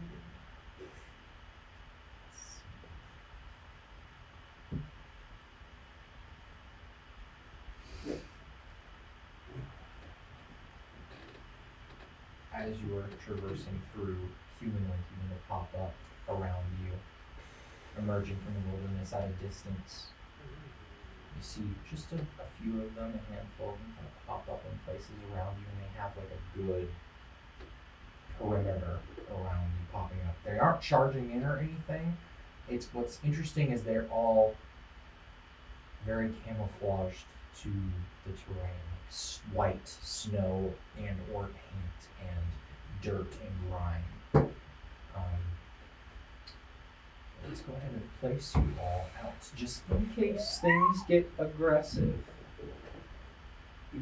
as you are traversing through, humanoids begin to pop up around you, emerging from the wilderness at a distance. You see just a few of them, a handful of them kind of pop up in places around you, and they have like a good perimeter around you popping up. They aren't charging in or anything. It's what's interesting is they're all very camouflaged to the terrain, like white snow and or paint and dirt and grime. Let's go ahead and place you all out just in case things get aggressive.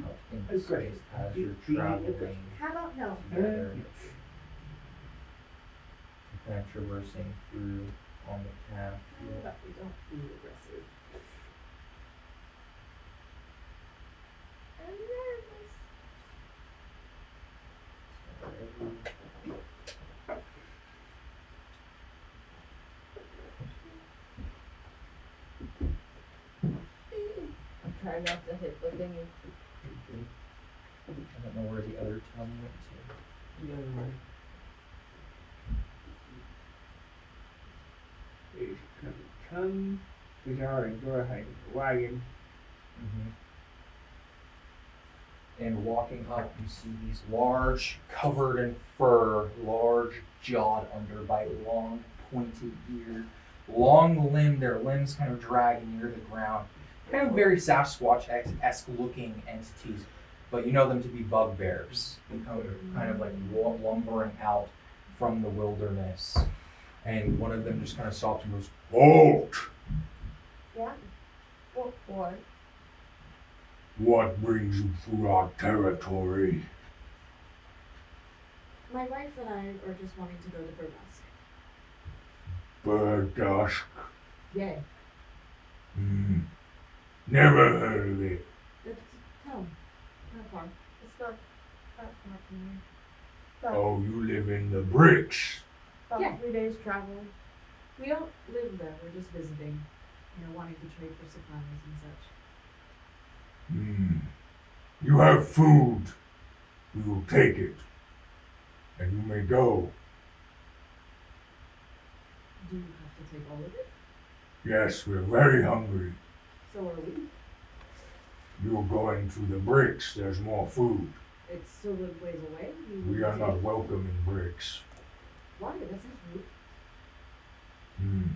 Out in space as you're traveling How about no? together. Kind of traversing through on the path. But we don't do aggressive. I'm nervous. I'm trying not to hit the thingy. I don't know where the other tongue went to. The other way. There's Tongue, Bizarre, and Dorhide wagon. And walking up, you see these large, covered in fur, large jawed underbite, long, pointed ear, long limbed, their limbs kind of drag near the ground. Kind of very Sasquatch-esque looking entities, but you know them to be bugbears. They come kind of like lumbering out from the wilderness. And one of them just kind of stops and goes, "Halt! Yeah? What? What brings you through our territory?" My wife and I are just wanting to go to Burdusk. Burdusk. Yay. Never heard of it. It's home. Not far. It's not that far from here. Oh, you live in the bricks. About Yeah. 3 days travel. We don't live there, we're just visiting. Wanting to trade for supplies and such. You have food. We will take it. And you may go. Do you have to take all of it? Yes, we're very hungry. So are we. You're going to the bricks. There's more food. It's still a ways away. We are not welcome in bricks. Why? That seems rude.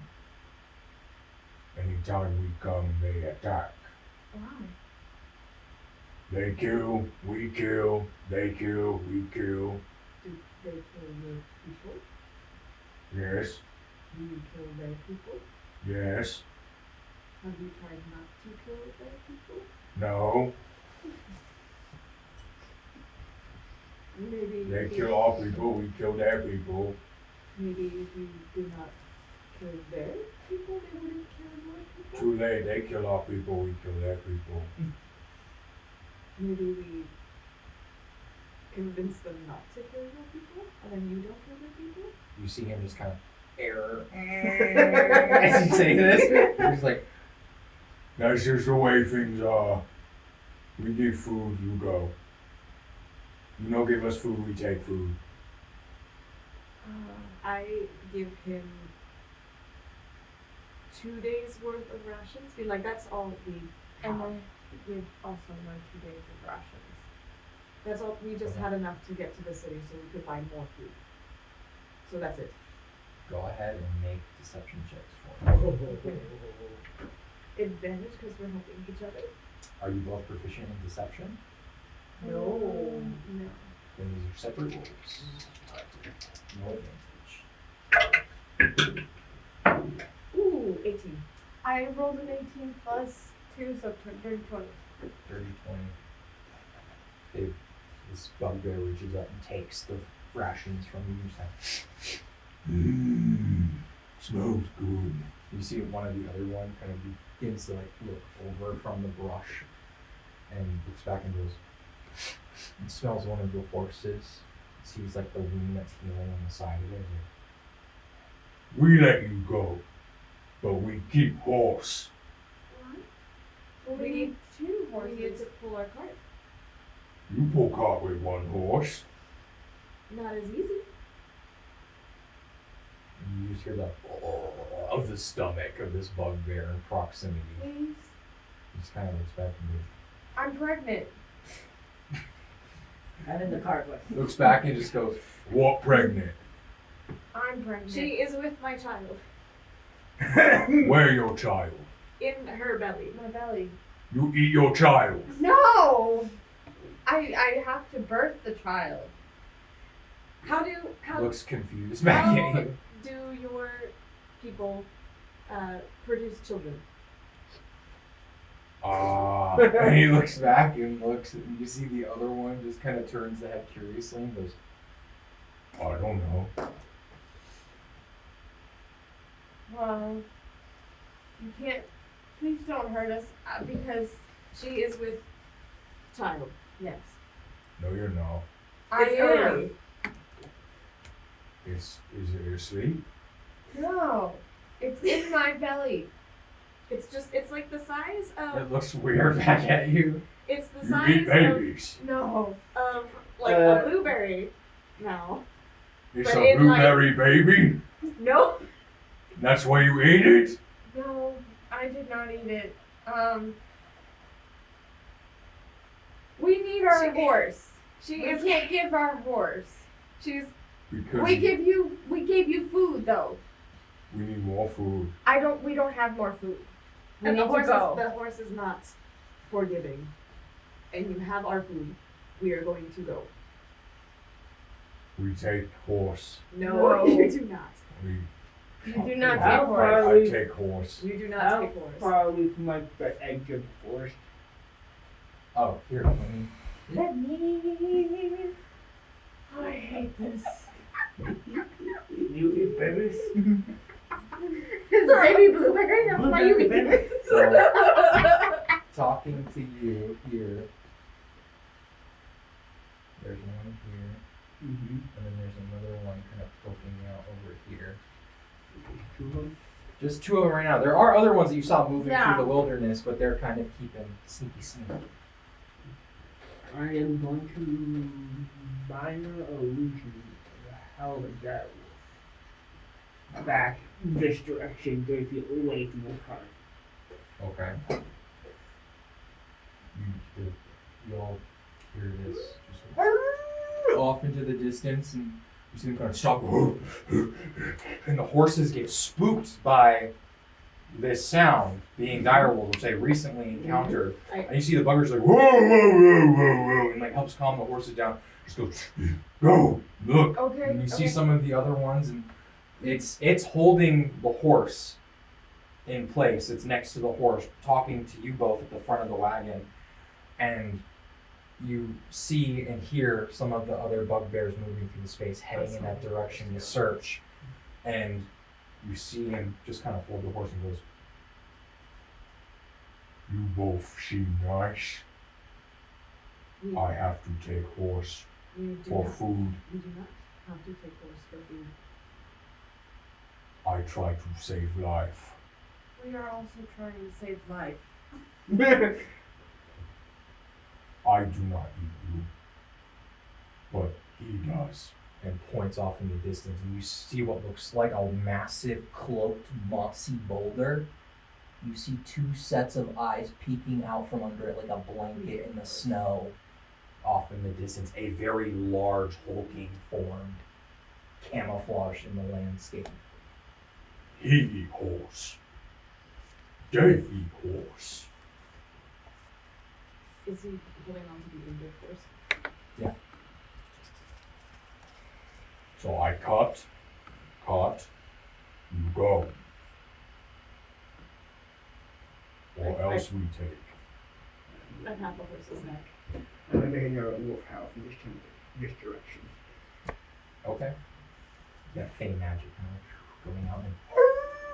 Anytime we come, they attack. Why? They kill, we kill, they kill, we kill. Do they kill your people? Yes, Do you kill their people? yes, Have you tried not to kill their people? no. Maybe They if kill our people, we kill their people. Maybe if you did not kill their people, they wouldn't kill your people. Too late, they kill our people, we kill their people. Maybe we convince them not to kill your people, and then you don't kill their people. You see him just kind of error as you say this. He's like, That's just the way things are. We give food, you go. You don't give us food, we take food. I give him 2 days worth of rations. That's all we have. And I give also my 2 days of rations. That's all. We just Okay. had enough to get to the city, so we could buy more food. So that's it. go ahead and make deception checks for me. Advantage because we're helping each other. Are you both proficient in deception? No. No. Then these are separate rolls. No advantage. Ooh, 18. I rolled an 18 plus 2, so 20. 30, 20. This bugbear reaches up and takes the rations from you. Smells good. You see one of the other one kind of begins to look over from the brush and looks back and goes and smells one of the horses. Sees the wound that's healing on the side of it. We let you go, but we keep horse. Well, we We need 2 We horses. need to pull our cart. You pull cart with one horse. Not as easy. And you just hear the of the stomach of this bugbear in proximity. Please. He just kind of looks back and I'm pregnant. I'm in the cart with. looks back and just goes, What pregnant? I'm pregnant. She is with my child. Where your child? In her belly. My belly. You eat your child. No! I have to birth the child. How looks confused back at how you. do your people produce children? And he looks back and looks, and you see the other one just kind of turns the head curiously and goes, I don't know. Well, you can't. Please don't hurt us because She is with child. yes, No, you're not. I It's am. early. Is it asleep? No, it's in my belly. It's like the size it of looks weird back at you. it's the You eat size babies. No, of a blueberry now. It's but a in, blueberry baby. No. That's why you ate it? no, I did not eat it. We need our She- horse. She We is can't give our horse. she's Because We gave you food though. we need more food. We don't have more food. We and need the horse to go. the horse is not forgiving. And you have our food. We are going to go. We take horse. No, No. you do not. We You do not How take far horse. I we- take horse. You do not How take horse. far are we from my edge of the forest? Oh, here, let me. Let me. I hate this. You eat babies? It's a baby blueberry. That's why you eat Blueberry it. So, talking to you here. There's one here, Mm-hmm. and then there's another one kind of poking out over here. Two of them. Just 2 of them right now. There are other ones that you saw moving Yeah. through the wilderness, but they're kind of keeping sneaky. I am going to minor illusion the hell of that back this direction, get you away from the car. Okay. You all hear this just off into the distance, and you see them kind of stop, and the horses get spooked by this sound, being direwolves, which they recently encountered. And you see the buggers like, whoa, whoa, whoa, whoa, whoa, and like helps calm the horses down. Just goes, go, look. Okay. And you see some of the other ones, and it's holding the horse in place. It's next to the horse, talking to you both at the front of the wagon. And you see and hear some of the other bugbears moving through the space, heading in that direction to search. And you see him just kind of hold the horse and goes, You both seem nice. We, I have to take horse we do for not, food. we do not have to take horse for food. I try to save life. We are also trying to save life. I do not eat you, but he does. and points off in the distance, and you see what looks like a massive cloaked mossy boulder. You see 2 sets of eyes peeking out from under it like a blanket in the snow. Off in the distance, a very large hulking form, camouflaged in the landscape. He eat horse. They eat horse. Is he holding on to the injured horse? So I cut, you go. Or else we take. I have the horse's neck. I'm making a wolf house in this direction. Okay. Yeah, fey magic kind of going out,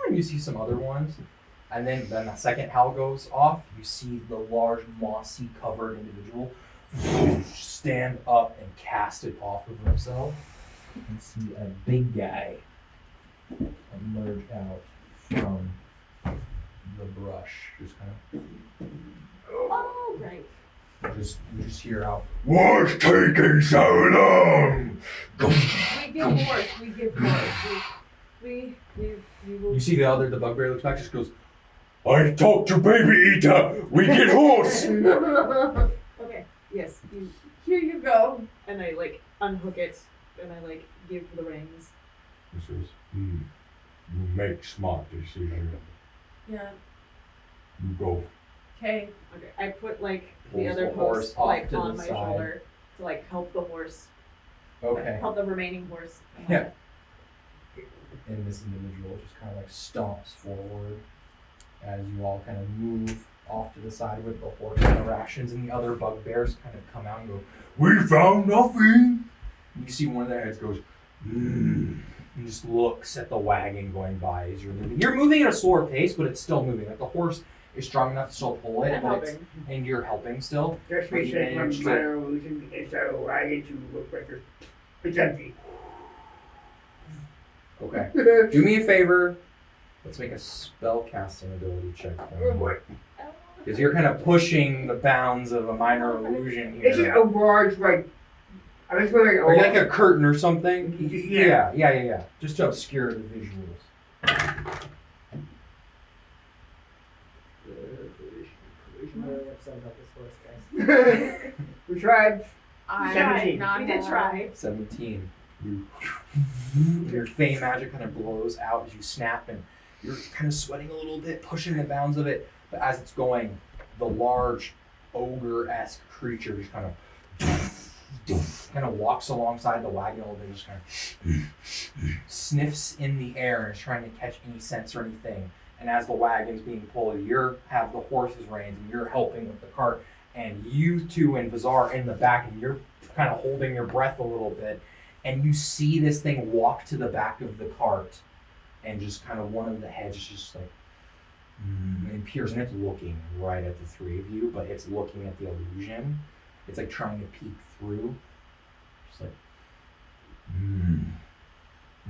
and you see some other ones. And then the second howl goes off, you see the large mossy covered individual stand up and cast it off of himself. And see a big guy emerge out from the brush. Just kind Oh, right. of, you just hear out. What's taking so long? We give horse. We give horse. We will. You see the bugbear looks back, just goes, I talk to Baby Eater. We get horse. Okay. Yes. You Here you go. and I like unhook it and I like give the reins. He says, you make smart decisions. Yeah. You go. Okay. Okay. I put like the Pulls other the horse post off like to on the my side. shoulder to like help the horse. okay. Help the remaining horse. Yeah. And this individual just kind of like stomps forward as you all kind of move off to the side with the horse interactions, and the other bugbears kind of come out and go, We found nothing. and you see one of their heads goes, and just looks at the wagon going by as you're moving. You're moving at a slower pace, but it's still moving. Like the horse is strong enough to still pull it, I'm but it's, helping. and you're helping still. Just But be you safe from managed to- minor illusion, and so I get to look like it's empty. Okay. Do me a favor. Let's make a spell casting ability check for me. Because you're kind of pushing the bounds of a minor illusion This is here. a large, like, I was going Or like a curtain or something. Yeah. Yeah. Just to obscure the visuals. I'm really upset about this horse, guys. We tried. I 17. Not We did more. try. 17. Your fey magic kind of glows out as you snap, and you're kind of sweating a little bit, pushing the bounds of it. But as it's going, the large ogre-esque creature just kind of walks alongside the wagon a little bit, just kind of sniffs in the air and is trying to catch any sense or anything. And as the wagon's being pulled, you have the horse's reins and you're helping with the cart. And you two and Vizar in the back, and you're kind of holding your breath a little bit. And you see this thing walk to the back of the cart, and just kind of one of the heads is just like, and peers, and it's looking right at the 3 of you, but it's looking at the illusion. It's like trying to peek through. Just like,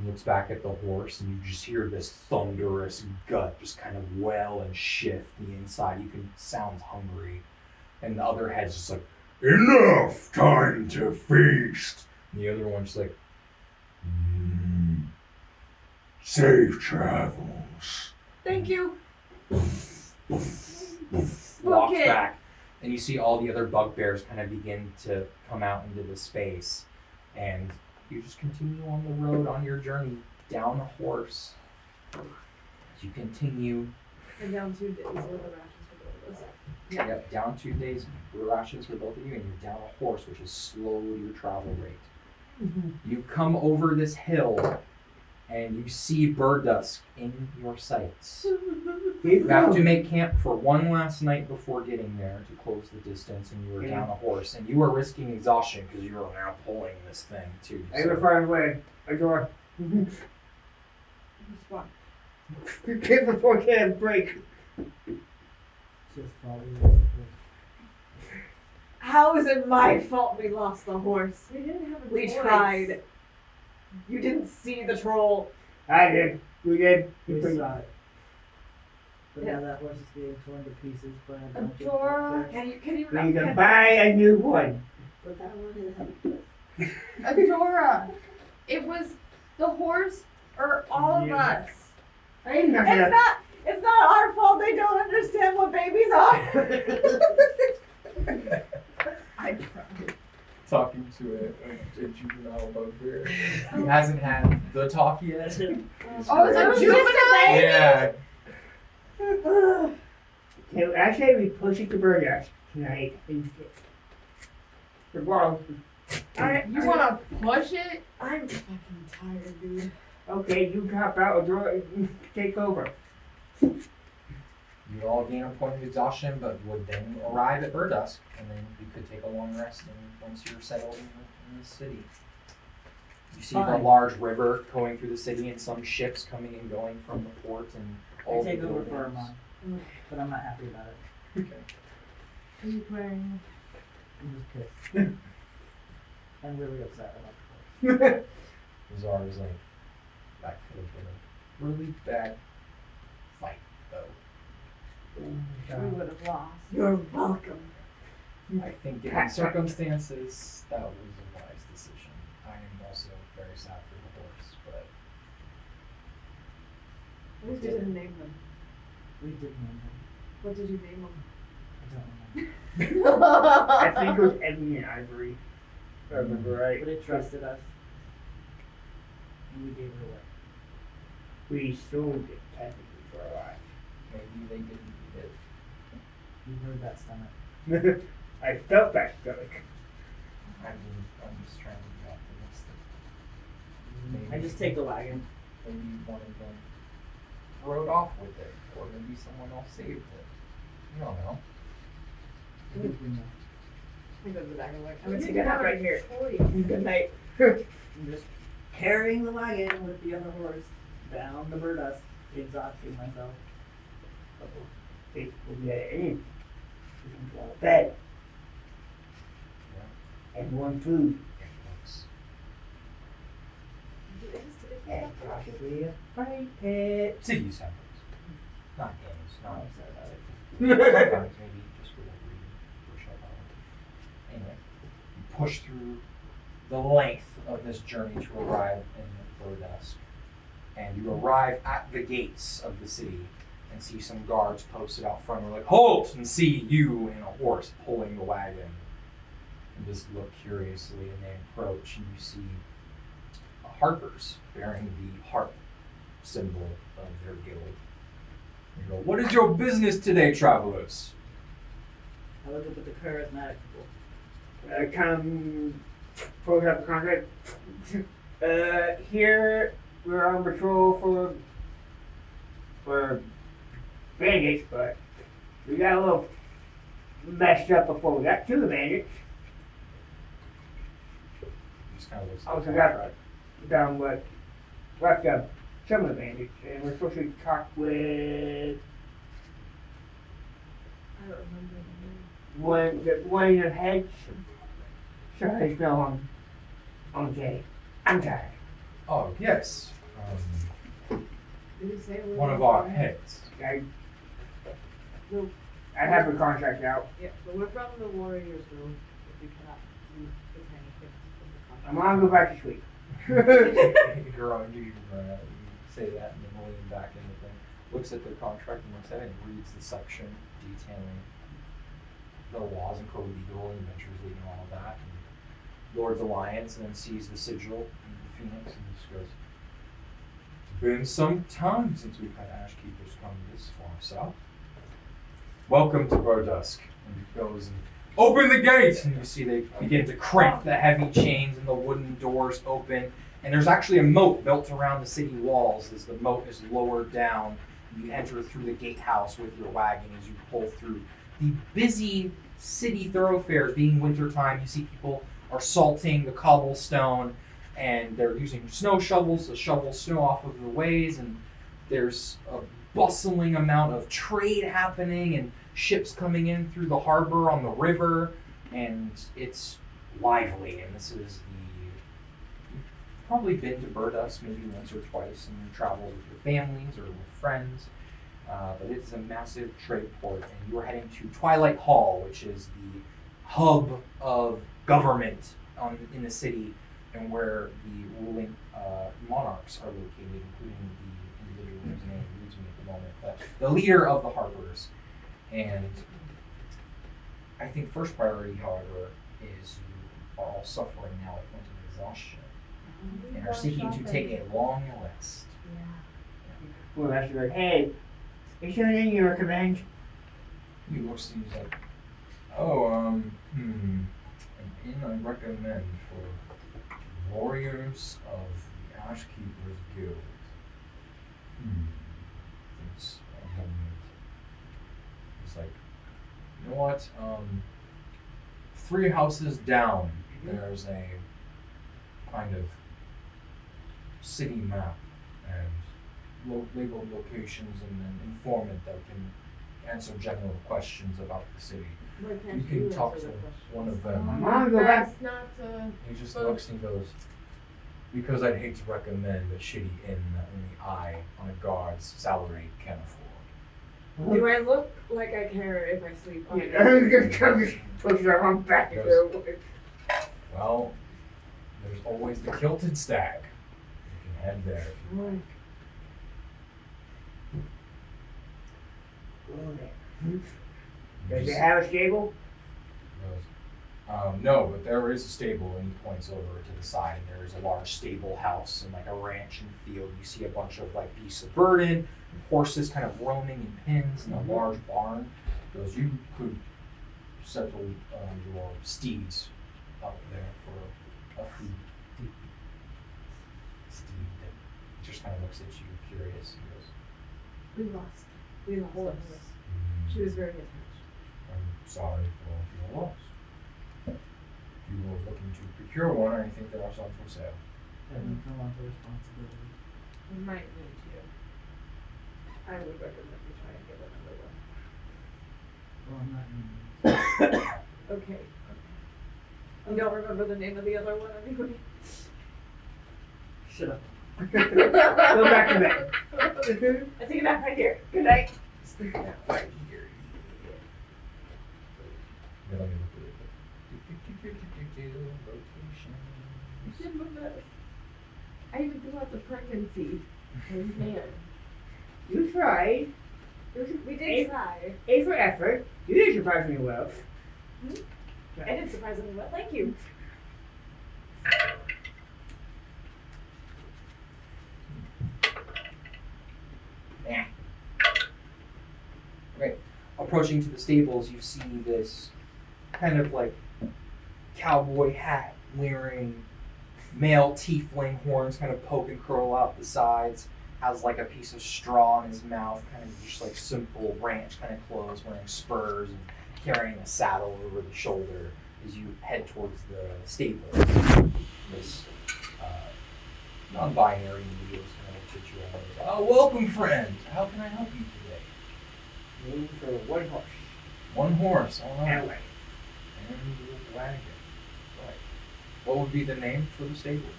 looks back at the horse, and you just hear this thunderous gut just kind of wail and shift the inside. You can sounds hungry, and the other head's just like, Enough! Time to feast! and the other one's just like, Safe travels. Thank you. walks Okay. back, and you see all the other bugbears kind of begin to come out into the space, and you just continue on the road on your journey down a horse. As you continue, And down 2 days worth of rations for both of us. yep, down 2 days rations for both of you, and you're down a horse, which has slowed your travel rate. You come over this hill, and you see bird dusk in your sights. You have to make camp for one last night before getting there to close the distance, and you are down a horse, and you are risking exhaustion because you are now pulling this thing too. I go far away. A door. Spot. Get before can break. Just follow the horse. How is it my fault we lost the horse? We didn't have a We choice. tried. You didn't see the troll. I did. We did. We saw it. But now that horse is being torn to pieces by a bunch of Adora, bugbears. Can you We can buy a new one. Put that one in the head. Adora, it was the horse or all of Yeah. us. I ain't nothing. It's not our fault they don't understand what babies are. I tried. Talking to a juvenile bugbear. He hasn't had the talk yet. Oh, it's a juvenile? Yeah. Okay, I say we push it to bird ass tonight. The world. You want to push it? I'm fucking tired, dude. Okay, you drop out a door and take over. You all gain a point of exhaustion, but would then arrive at bird dusk, and then you could take a long rest once you're settled in the city. You see the Fine. large river going through the city, and some ships coming and going from the port, and all I take the over for a buildings. month, but I'm not happy about it. Okay. Are you playing? I'm just pissed. I'm really upset about the horse. Zara was like, back to the really bad fight, though. We would have lost. You're welcome. I think given circumstances, that was a wise decision. I am also very sad for the horse, but At least we didn't name them. We did name him. What did you name them? I don't remember. I think it was Ebony and Ivory. If I remember right. But it trusted us. And we gave it away. We sold it technically for our life. maybe they didn't eat it. You heard that stomach. I felt that stomach. I'm just trying to be optimistic. I just take the wagon. Maybe one of them rode off with it, or maybe someone else saved it. You don't know. I think we know. I go to the back of the wagon. I'm gonna We take didn't a have nap a right here. choice. Good night. I'm just carrying the wagon with the other horse down the Burdust, exhausting myself. We'll be at any. We can go to bed. And warm food. And possibly a fight pit. City assemblies. Not games, Oh, not I'm sorry about it. sometimes maybe just for like reading or something. Anyway, you push through the length of this journey to arrive in Burdusk. And you arrive at the gates of the city and see some guards posted out front. They're like, halt! And see you and a horse pulling the wagon. And just look curiously, and they approach, and you see harpers bearing the harp symbol of their guild. You go, what is your business today, travelers? I look up at the charismatic people. Come close up the contract. Here we're on patrol for bandits, but we got a little messed up before we got to the bandits. Just kind of looks Also like got down what left up some of the bandits, and we're supposed to talk with I don't remember the name. one of the heads. Sorry, no, I'm gay. I'm tired. Oh, yes. Did it say One of our heads. No. I have a contract out. Yeah, but we're from the Warriors Guild. If we cannot move the tiny things from the contract. I'm gonna go back to sleep. Girl, you say that and then we'll lean back in the thing. Looks at the contract and looks at it and reads the section detailing the laws and code legal and adventures leading all of that. And Lord's Alliance, and then sees the sigil and the phoenix and just goes, "It's been some time since we've had Ashkeepers come this far south. Welcome to Burdusk." And he goes and open the gates, and you see they begin to crank the heavy chains and the wooden doors open. And there's actually a moat built around the city walls as the moat is lowered down. You enter through the gatehouse with your wagon as you pull through the busy city thoroughfares. Being wintertime, you see people are salting the cobblestone, and they're using snow shovels to shovel snow off of the ways, and there's a bustling amount of trade happening and ships coming in through the harbor on the river, and it's lively. And this is you've probably been to Burdusk maybe once or twice in your travels with your families or with friends, but it's a massive trade port, and you are heading to Twilight Hall, which is the hub of government in the city, and where the ruling monarchs are located, including the individual whose name eludes me at the moment, but the leader of the Harpers. And I think first priority, however, is you are all suffering now at point of exhaustion and are seeking to take a long rest. Well, that's good. Hey, is there anything you recommend? He looks and he's like, "Oh, an inn I recommend for warriors of the Ashkeepers Guild." It's a moment. It's like, you know what? 3 houses down, there's a kind of city map and labeled locations and an informant that can answer general questions about the city. You can talk to one of them. I'm gonna go back. That's not He just looks and he goes, "Because I'd hate to recommend a shitty inn that only I, on a guard's salary, can afford." Do I look like I care if I sleep on I'm just gonna push your arm back Yes. there. Well, there's always the Kilted Stag. You can head there if you like. Does it have a stable? He goes, "No, but there is a stable," and he points over to the side, and there is a large stable house and like a ranch and field. You see a bunch of like beasts of burden, horses kind of roaming in pens, and a large barn. He goes, "You could settle your steeds out there for a fee." Steed just kind of looks at you, curious. He goes, We lost her. She was very attached. "I'm sorry for your loss. If you were looking to procure one, I think there are some for sale." I don't feel like the responsibility. We might need to. I would recommend we try and get another one. Well, I'm not in Okay. You don't remember the name of the other one anyway? Shut up. Go back to bed. I take it back right here. Good night. Right here. Yeah, let me look at it. Rotation. You should move this. I even threw out the pregnancy. Man. You tried. We did try. A for effort. You did surprisingly well. I did surprisingly well. Thank you. Okay, approaching to the stables, you see this kind of like cowboy hat wearing male tiefling, horns kind of poke and curl out the sides, has like a piece of straw in his mouth, kind of just like simple ranch kind of clothes, wearing spurs and carrying a saddle over the shoulder as you head towards the stable. This non-binary individual is kind of looks at you and goes, "Oh, welcome, friend. How can I help you today?" Room for one horse. One horse, all right. And a wagon. And a wagon. Right. What would be the name for the stable?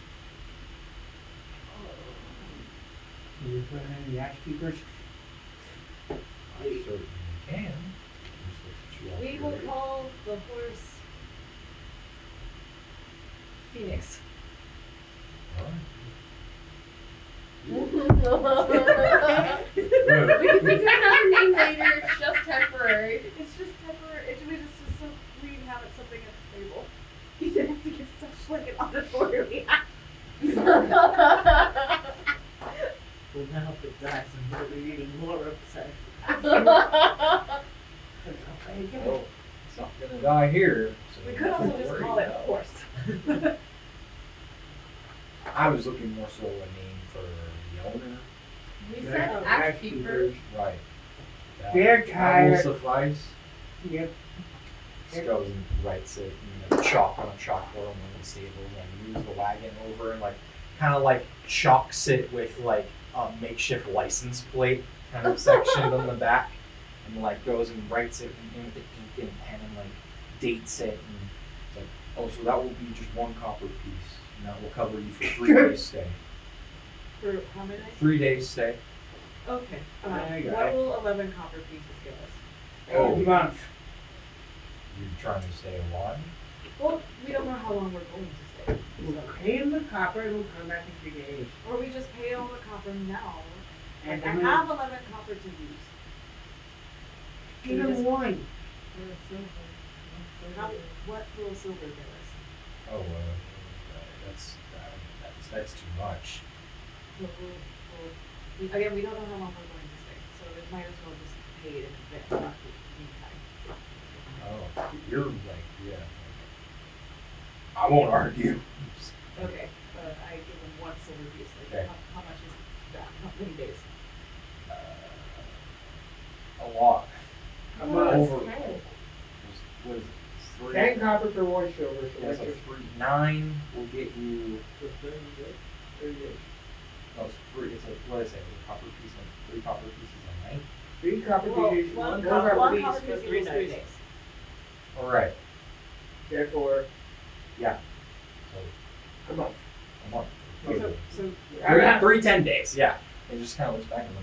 Can you put in the Ashkeepers? I certainly can. Just looks at you We all will weird. call the horse Phoenix. Alright. We can figure another name later. It's just temporary. It's just temporary. We have it something at the table. You didn't have to get such like an auditory reaction. Well, now if it dies, I'm going to be even more upset. Well, it's not gonna die here. So We could also don't just worry call it about horse. I was looking more so a name for the owner. We Yeah, said Ashkeepers. Right. They're That will tired. suffice. Yep. Just goes and writes it, chalk on a chalkboard on one of the stables, and moves the wagon over and kind of chalks it with a makeshift license plate kind of section on the back, and goes and writes it in with the ink and pen and dates it, and it's oh, so that will be just one copper piece, and that will cover you for 3 days stay. For how many? 3 days stay. Okay. There you What go. will 11 copper pieces give us? Oh. Months. You're trying to stay a while. Well, we don't know how long we're going to stay. We'll pay him the copper and we'll come back in 3 days. Or we just pay all the copper now. And I then have 11 copper to use. give him one. What will silver give us? Oh, that's too much. Again, we don't know how long we're going to stay, so it might as well just pay it in advance, not the meantime. Oh, you're yeah. I won't argue. Okay, I give them one silver piece. Okay. How much is that? How many days? A lot. A month. Over. Okay. What is it? 3. 10 copper for 1 silver. So That's that's a just 3. 9 will get you. 30 days. No, it's 3. It's what is it? A copper piece. 3 copper pieces a night. 3 copper Well, pieces. one One copper copper piece piece for for 3 3 days. nights. All right. Therefore, Yeah. So a month. a month. So 3 10 days. Yeah. It just kind of looks back and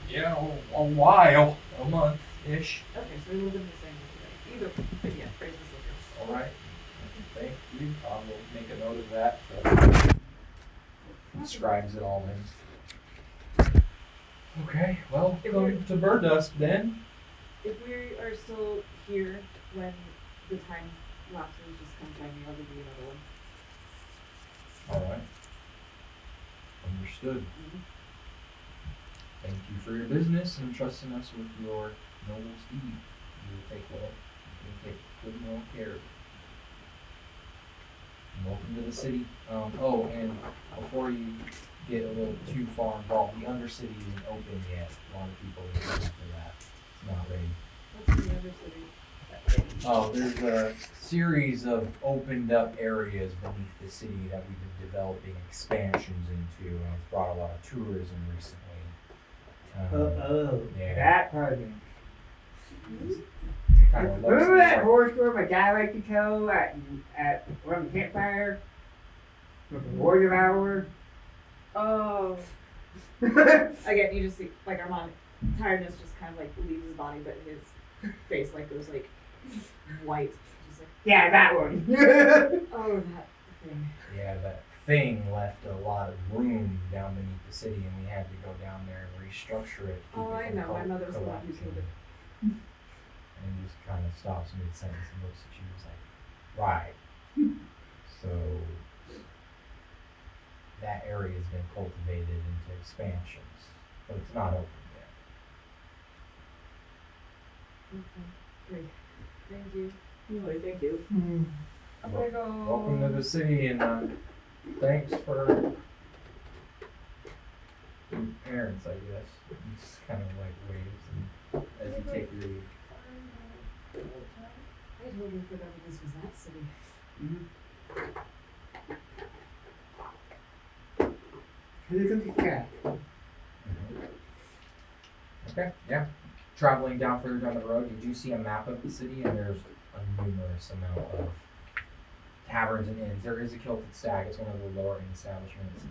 yeah, a while, a month ish. okay, so we live in the same way. Either, but yeah, praise the silver. All right. Thank you. I will make a note of that. Inscribes it all in. Okay, well, If go we're- to bird dust then. If we are still here when the time lapses, just come find me. I'll give you another one. All right. Understood. Thank you for your business and trusting us with your noble steed. You will take good well care of it. And welcome to the city. And before you get a little too far involved, the Undercity isn't open yet. A lot of people are waiting for that. It's not ready. What's the other city? Oh, there's a series of opened up areas beneath the city that we've been developing expansions into, and it's brought a lot of tourism recently. Yeah. That part of it. Kind of looks Remember that like, horror story my dad liked to tell at around the campfire? With the War Devourer? Oh. Again, you just see, Armand, tiredness just kind of leaves his body, but his face goes white. Just Yeah, that one. oh, that thing. yeah, that thing left a lot of room down beneath the city, and we had to go down there and restructure it. to keep Oh, it I from know. My mother was the one who killed it. And just kind of stops mid-sentence and looks at you and is like, right. So that area has been cultivated into expansions, but it's not open yet. Okay, great. Thank you. No, thank you. I'm gonna go. Welcome to the city, and thanks for your parents, I guess. He just kind of waves and as you take your leave. I totally forgot this was that city. Here comes the cat. Okay, yeah. Traveling down further down the road, you do see a map of the city, and there's a numerous amount of taverns and inns. There is a Kilted Stag. It's one of the lower end establishments.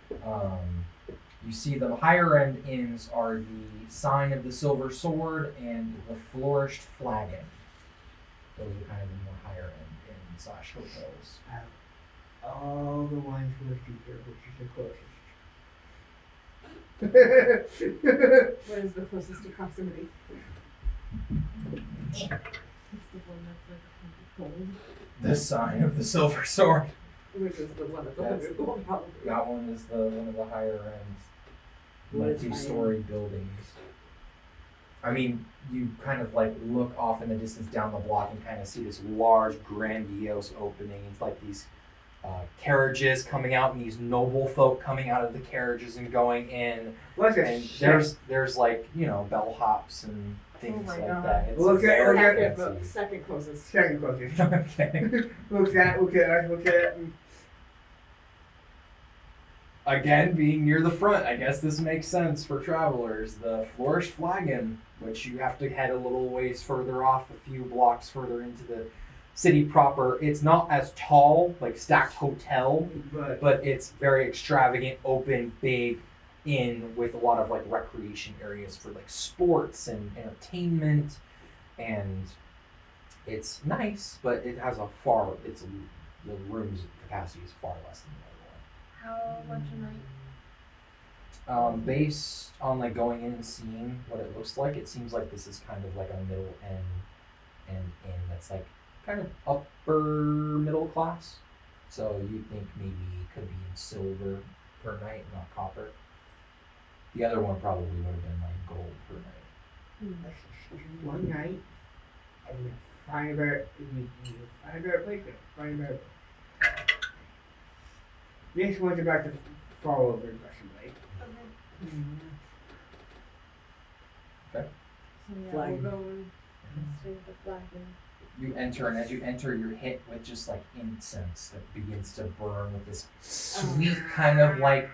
You see the higher end inns are the Sign of the Silver Sword and the Flourished Flagon. Those are kind of the more higher end inns / hotels. All the ones with here, which is the closest. What is the closest to proximity? It's the one that's like 100 gold. The Sign of the Silver Sword. Which is the one that's That's- 100 gold, probably. That one is one of the higher end What is multi-story buildings. I mean, you kind of like look off in the distance down the block and kind of see this large, grandiose opening. It's like these carriages coming out and these noble folk coming out of the carriages and going in. What's And a there's like, bellhops and things my like God. that. It's Look at- very look at- fancy. Second closest. second closest? Okay. Look at that. Again, being near the front, I guess this makes sense for travelers. The Flourished Flagon, which you have to head a little ways further off, a few blocks further into the city proper. It's not as tall, like stacked hotel, but it's very extravagant, open, big inn with a lot of like recreation areas for like sports and entertainment, and it's nice, but it has the rooms capacity is far less than the other one. How much a night? Based on like going in and seeing what it looks like, it seems like this is kind of like a middle end and that's like kind of upper middle class. So you think maybe it could be in silver per night, not copper. The other one probably would have been like gold per night. One night, and you find a better place. Find a better place. This one's about to fall over, possibly. Okay. So yeah, Flag. we'll go and stay with the flag. You enter, and as you enter, you're hit with just like incense that begins to burn with this sweet kind of like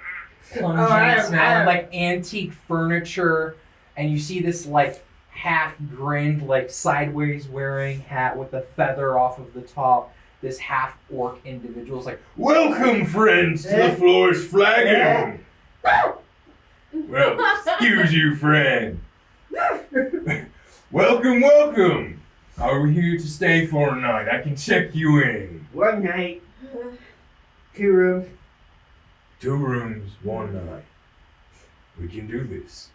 pungent smell and like antique furniture. And you see this like half-grinned, like sideways wearing hat with a feather off of the top. This half-orc individual is like, Welcome, friends, to the Flourished Flagon. Well, excuse you, friend. Welcome, welcome. Are we here to stay for a night? I can check you in. One night, 2 rooms. 2 rooms, 1 night. We can do this.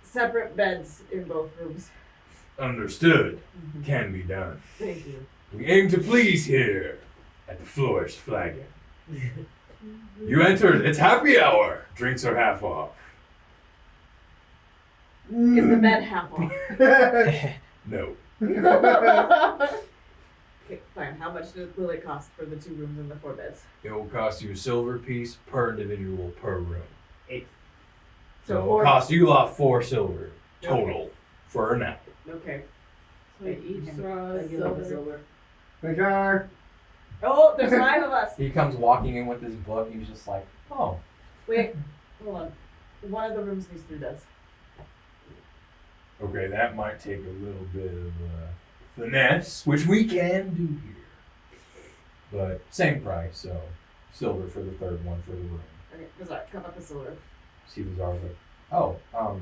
Separate beds in both rooms. Understood. Can be done. Thank you. We aim to please here at the Flourished Flagon. You enter, it's happy hour. Drinks are half off. Is the bed half off? No. Okay, fine. How much will it cost for the 2 rooms and the 4 beds? It will cost you a silver piece per individual per room. So it will 4. cost you lot 4 silver total for a night. Okay. So each throw I is give up the silver. silver. Bazaar. Oh, there's 5 of us. he comes walking in with his book. He's just like, oh, Wait, hold on. One of the rooms needs 3 beds. Okay, that might take a little bit of finesse, which we can do here. But same price, so silver for the 3rd one for the room. Okay, Bazaar, come up with silver. See the czar like, oh, I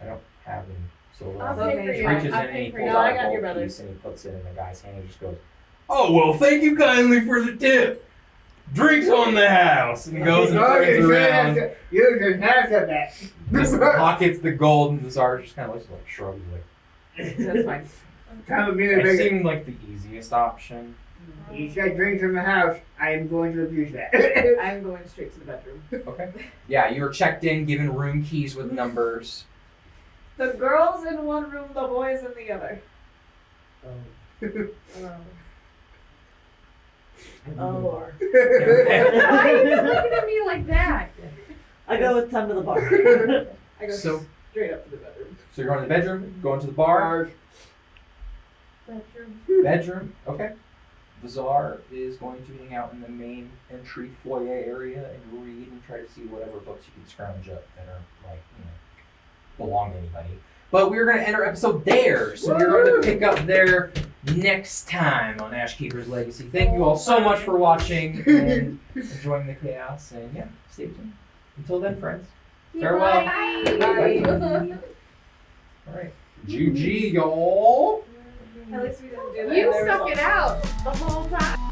don't have any silver. I'll on me." pay for Okay, He you. reaches I'll in and pay he for pulls you. No, I out a got your gold brother. piece and he puts it in the guy's hand and just goes, Oh, well, thank you kindly for the tip. Drinks on the house. And goes and turns around. You just have of that. Just pockets the gold, and the czar just kind of looks like shrugs like. That's fine. Time of me to It make it. seemed like the easiest option. He said drinks in the house. I am going to abuse that. I'm going straight to the bedroom. Okay. Yeah, you were checked in, given room keys with numbers. The girls in one room, the boys in the other. Oh. Why are you looking at me like that? I go with Tom to the bar. I go So- straight up to the bedroom. So you're going to the bedroom, going to the bar. Bedroom. Bedroom, okay. The czar is going to hang out in the main entry foyer area and read and try to see whatever books you can scrounge up that are like, belong to anybody. But we're going to end our episode there. So we're going to pick up there next time on Ashkeepers Legacy. Thank you all so much for watching and enjoying the chaos. And yeah, stay tuned. Until then, friends. Farewell. Bye. All right. GG, y'all. At least we didn't do that. You There was stuck it out the whole time.